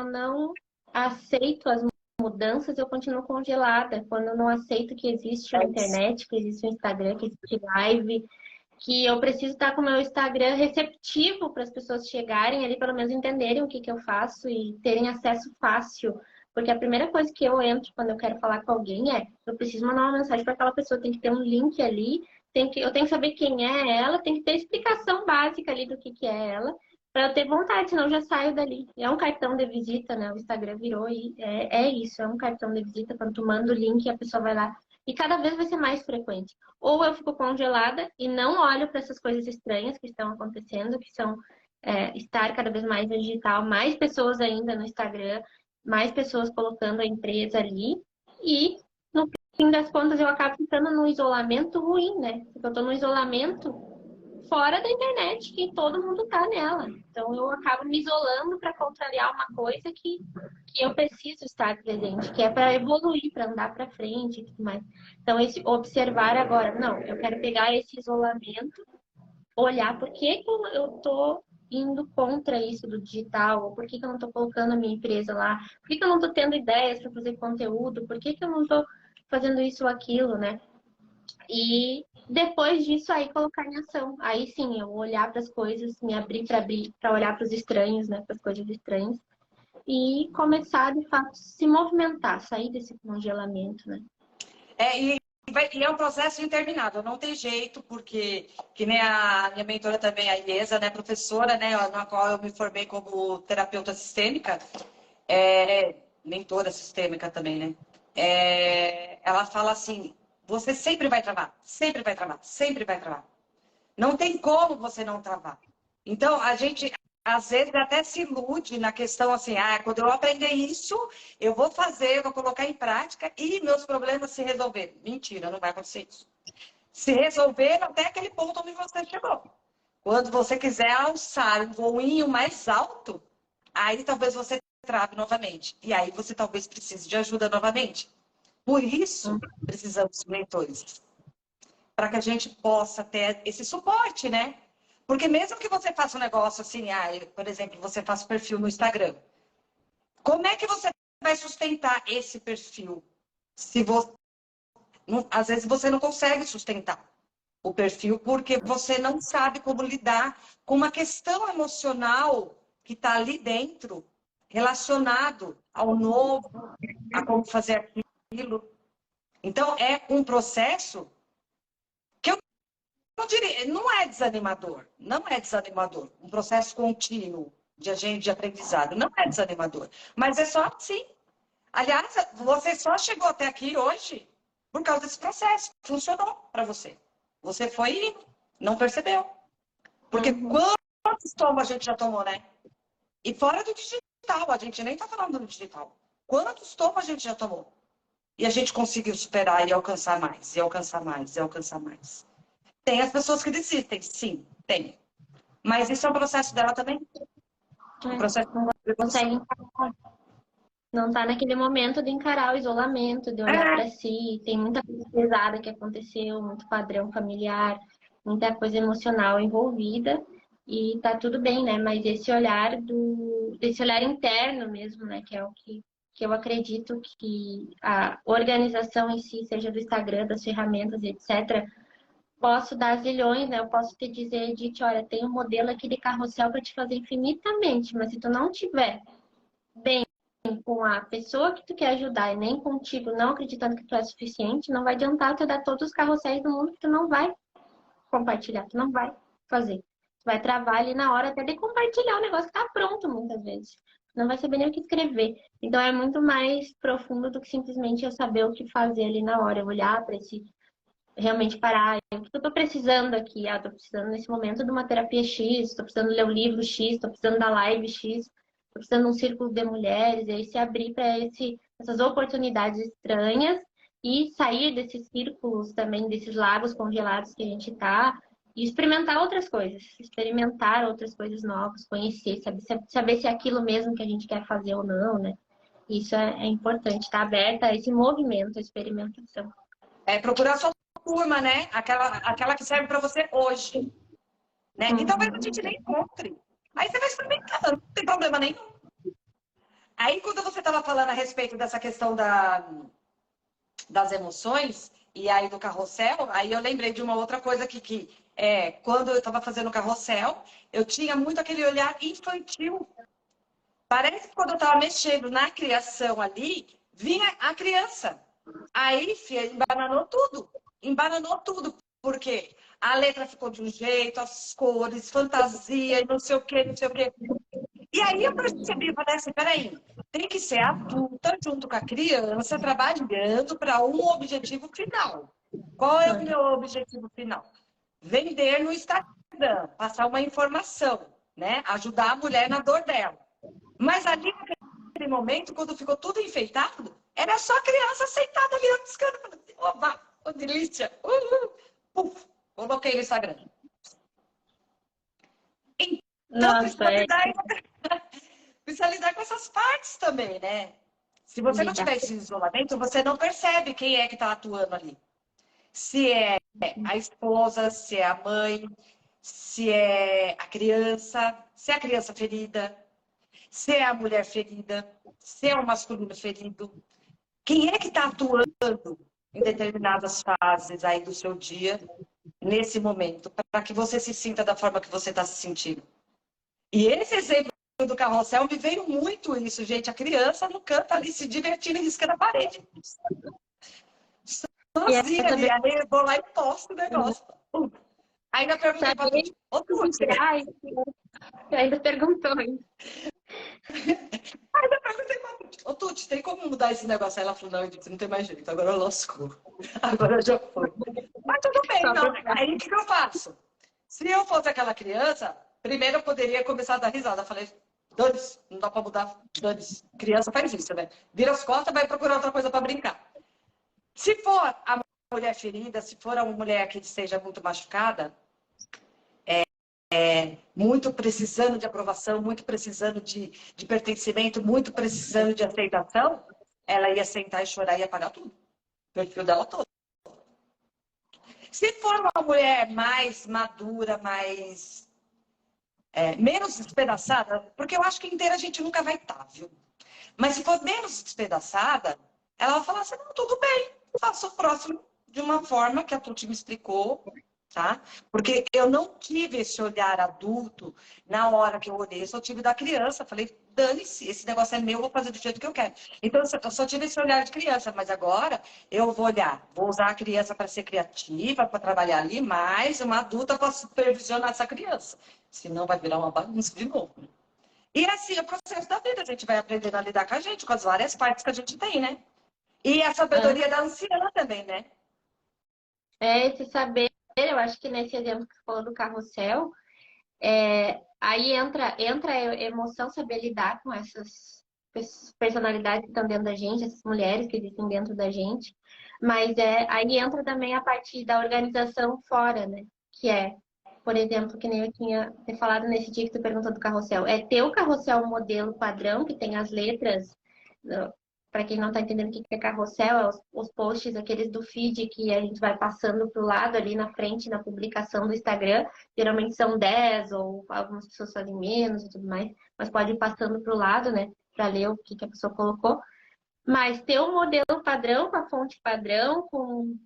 não aceito as mudanças, eu continuo congelada. Quando eu não aceito que existe a É isso. internet, que existe o Instagram, que existe live, que eu preciso estar com o meu Instagram receptivo para as pessoas chegarem ali, pelo menos entenderem o que que eu faço e terem acesso fácil. Porque a primeira coisa que eu entro quando eu quero falar com alguém é, eu preciso mandar uma mensagem para aquela pessoa, tem que ter um link ali, eu tenho que saber quem é ela, tem que ter explicação básica ali do que é ela, para eu ter vontade, senão eu já saio dali. É um cartão de visita, né? O Instagram virou e é isso, é um cartão de visita. Quando tu manda o link, a pessoa vai lá. E cada vez vai ser mais frequente. Ou eu fico congelada e não olho para essas coisas estranhas que estão acontecendo, que são estar cada vez mais no digital, mais pessoas ainda no Instagram, mais pessoas colocando a empresa ali. E, no fim das contas, eu acabo ficando num isolamento ruim, né? Porque eu estou no isolamento fora da internet, que todo mundo tá nela. Então eu acabo me isolando para contrariar uma coisa que eu preciso estar presente, que é para evoluir, para andar para frente e tudo mais. Então esse observar agora, não, eu quero pegar esse isolamento, olhar por que que eu tô indo contra isso do digital, ou por que que eu não tô colocando a minha empresa lá, por que que eu não tô tendo ideias para fazer conteúdo, por que que eu não tô fazendo isso ou aquilo, né? E depois disso aí colocar em ação. Aí sim, eu olhar para as coisas, me abrir para olhar para os estranhos, né, para as coisas estranhas e começar de fato se movimentar, sair desse congelamento, né? E é um processo interminável, não tem jeito, porque, que nem a minha mentora também, a Iesa, né, professora, né, na qual eu me formei como terapeuta sistêmica, mentora sistêmica também, né? Ela fala assim, você sempre vai travar, sempre vai travar, sempre vai travar. Não tem como você não travar. Então, a gente, às vezes, até se ilude na questão assim, quando eu aprender isso, eu vou fazer, eu vou colocar em prática e meus problemas se resolverem. Mentira, não vai acontecer isso. Se resolver até aquele ponto onde você chegou. Quando você quiser alçar um voinho mais alto, aí talvez você trave novamente. E aí você talvez precise de ajuda novamente. Por isso, precisamos de mentores para que a gente possa ter esse suporte, né? Porque mesmo que você faça um negócio assim, por exemplo, você faça perfil no Instagram, como é que você vai sustentar esse perfil? Se você, às vezes você não consegue sustentar o perfil porque você não sabe como lidar com uma questão emocional que está ali dentro, relacionado ao novo, a como fazer aquilo. Então, é um processo que eu não diria, não é desanimador, não é desanimador. Um processo contínuo de aprendizado, não é desanimador. Mas é só assim. Aliás, você só chegou até aqui hoje por causa desse processo. Funcionou para você. Você foi indo, não percebeu. Porque Uhum. quantos tomos a gente já tomou, né? E fora do digital, a gente nem está falando do digital. Quantos tomos a gente já tomou? E a gente conseguiu superar e alcançar mais, e alcançar mais, e alcançar mais. Tem as pessoas que desistem, sim, tem. Mas isso é um processo dela também. Um processo Não de evolução. consegue encaixar. Não tá naquele momento de encarar o isolamento, de olhar É, para si. Tem muita coisa pesada que aconteceu, muito padrão familiar, muita coisa emocional envolvida. E tá tudo bem, né? Mas desse olhar interno mesmo, né? Que é o que eu acredito que a organização em si, seja do Instagram, das ferramentas, etc., posso dar zilhões, né? Eu posso te dizer de que, olha, tem um modelo aqui de carrossel para te fazer infinitamente, mas se tu não tiver com a pessoa que tu quer ajudar e nem contigo, não acreditando que tu é suficiente, não vai adiantar tu dar todos os carrosséis do mundo que tu não vai compartilhar, tu não vai fazer. Tu vai travar ali na hora até de compartilhar o negócio que tá pronto, muitas vezes. Tu não vai saber nem o que escrever. Então é muito mais profundo do que simplesmente eu saber o que fazer ali na hora. Eu olhar para esse, realmente parar. O que eu tô precisando aqui? Ah, tô precisando nesse momento de uma terapia X, tô precisando ler o livro X, tô precisando da live X, tô precisando de um círculo de mulheres, e aí se abrir para essas oportunidades estranhas e sair desses círculos também, desses lagos congelados que a gente tá, e experimentar outras coisas, experimentar outras coisas novas, conhecer, saber se é aquilo mesmo que a gente quer fazer ou não, né? Isso é importante, estar aberta a esse movimento, a experimentação. procurar a sua turma, né? Aquela que serve para você hoje, né? E talvez a gente Uhum. nem encontre. Aí você vai experimentando, não tem problema nenhum. Aí, quando você estava falando a respeito dessa questão das emoções, e aí do carrossel, aí eu lembrei de uma outra coisa quando eu estava fazendo o carrossel, eu tinha muito aquele olhar infantil. Parece que quando eu estava mexendo na criação ali, vinha a criança. Aí, filha, embananou tudo, porque a letra ficou de um jeito, as cores, fantasia, e não sei o quê, não sei o quê. E aí eu percebi, falei assim, peraí, tem que ser adulta junto com a criança, trabalhando para um objetivo final. Qual é o meu objetivo final? Vender no Instagram, passar uma informação, né? Ajudar a mulher na dor dela. Mas ali, naquele momento, quando ficou tudo enfeitado, era só a criança sentada ali, piscando. Oba, oh, delícia! Puf, coloquei no Instagram. Então, Nossa, precisa precisa lidar com essas partes também, né? Se você não lidar. tiver esse isolamento, você não percebe quem é que está atuando ali. Se é a esposa, se é a mãe, se é a criança, se é a criança ferida, se é a mulher ferida, se é o masculino ferido. Quem é que está atuando em determinadas fases aí do seu dia, nesse momento, para que você se sinta da forma que você está se sentindo? E esse exemplo do carrossel me veio muito isso, gente. A criança no canto ali se divertindo e riscando a parede. E é Sozinha ali. saber, Aí eu vou lá e posto o negócio. Ainda perguntei pra saber Tuti, ô Tuti, ai, ainda perguntou. ainda perguntei pra Tuti, ô Tuti, tem como mudar esse negócio? Aí ela falou, não, Edith, não tem mais jeito, agora lascou. Agora já foi. Mas tudo bem, Só não. pra... Aí o que eu faço? Se eu fosse aquela criança, primeiro eu poderia começar a dar risada. Eu falei, dane-se, não dá pra mudar, dane-se. Criança faz isso, né? Vira as costas, vai procurar outra coisa pra brincar. Se for a mulher ferida, se for uma mulher que esteja muito machucada, muito precisando de aprovação, muito precisando de pertencimento, muito precisando de aceitação, ela ia sentar e chorar e ia apagar tudo. O perfil dela todo. Se for uma mulher mais madura, menos despedaçada, porque eu acho que inteira a gente nunca vai estar, viu? Mas se for menos despedaçada, ela vai falar assim, não, tudo bem, faço o próximo de uma forma que a Tuti me explicou, tá? Porque eu não tive esse olhar adulto na hora que eu olhei, eu só tive da criança. Falei, dane-se, esse negócio é meu, eu vou fazer do jeito que eu quero. Então, eu só tive esse olhar de criança, mas agora eu vou olhar, vou usar a criança para ser criativa, para trabalhar ali, mas uma adulta para supervisionar essa criança. Senão vai virar uma bagunça de novo. E assim é o processo da vida, a gente vai aprendendo a lidar com a gente, com as várias partes que a gente tem, né? E a sabedoria da anciã também, né? Esse saber, eu acho que nesse exemplo que você falou do carrossel, aí entra a emoção, saber lidar com essas personalidades que estão dentro da gente, essas mulheres que existem dentro da gente. Mas aí entra também a parte da organização fora, né? Que é, por exemplo, que nem eu tinha te falado nesse dia que tu perguntou do carrossel. É ter o carrossel um modelo padrão, que tem as letras Para quem não está entendendo o que é carrossel, é os posts, aqueles do feed que a gente vai passando para o lado ali na frente, na publicação do Instagram. Geralmente são 10 ou algumas pessoas fazem menos e tudo mais, mas pode ir passando para o lado, né? Para ler o que a pessoa colocou. Mas ter um modelo padrão, com a fonte padrão,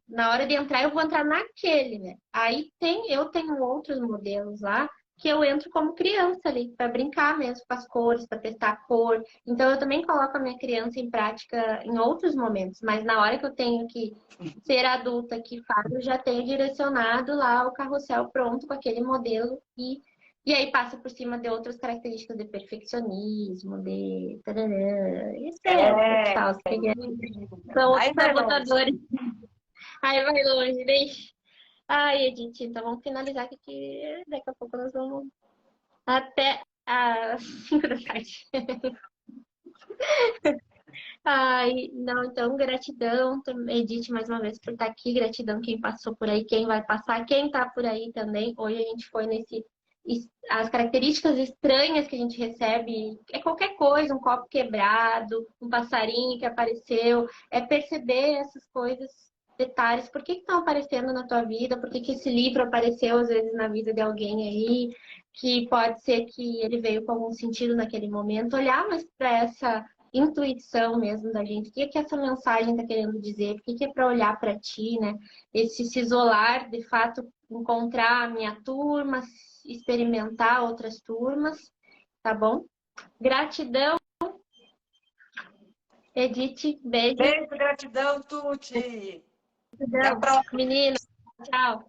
na hora de entrar, eu vou entrar naquele, né? Aí eu tenho outros modelos lá que eu entro como criança ali, para brincar mesmo com as cores, para testar a cor. Então, eu também coloco a minha criança em prática em outros momentos, mas na hora que eu tenho que ser adulta que faz, eu já tenho direcionado lá o carrossel pronto com aquele modelo e aí passa por cima de outras características de perfeccionismo, de... tarará. Isso é falso. São outros Aí vai longe. sabotadores. Aí vai longe, deixa. Ai, Edith, então vamos finalizar aqui, que daqui a pouco nós vamos até às 5 da tarde. Ai, não, então gratidão, Edith, mais uma vez por estar aqui, gratidão quem passou por aí, quem vai passar, quem está por aí também. Hoje a gente foi as características estranhas que a gente recebe, é qualquer coisa, um copo quebrado, um passarinho que apareceu, é perceber essas coisas, detalhes, por que estão aparecendo na tua vida, por que esse livro apareceu às vezes na vida de alguém aí, que pode ser que ele veio com algum sentido naquele momento, olhar mais para essa intuição mesmo da gente, o que é que essa mensagem está querendo dizer, o que é para olhar para ti, né? Se isolar, de fato, encontrar a minha turma, experimentar outras turmas, tá bom? Gratidão, Edith, beijo. Beijo, gratidão, Tuti. Até a Gratidão, próxima. menina, tchau.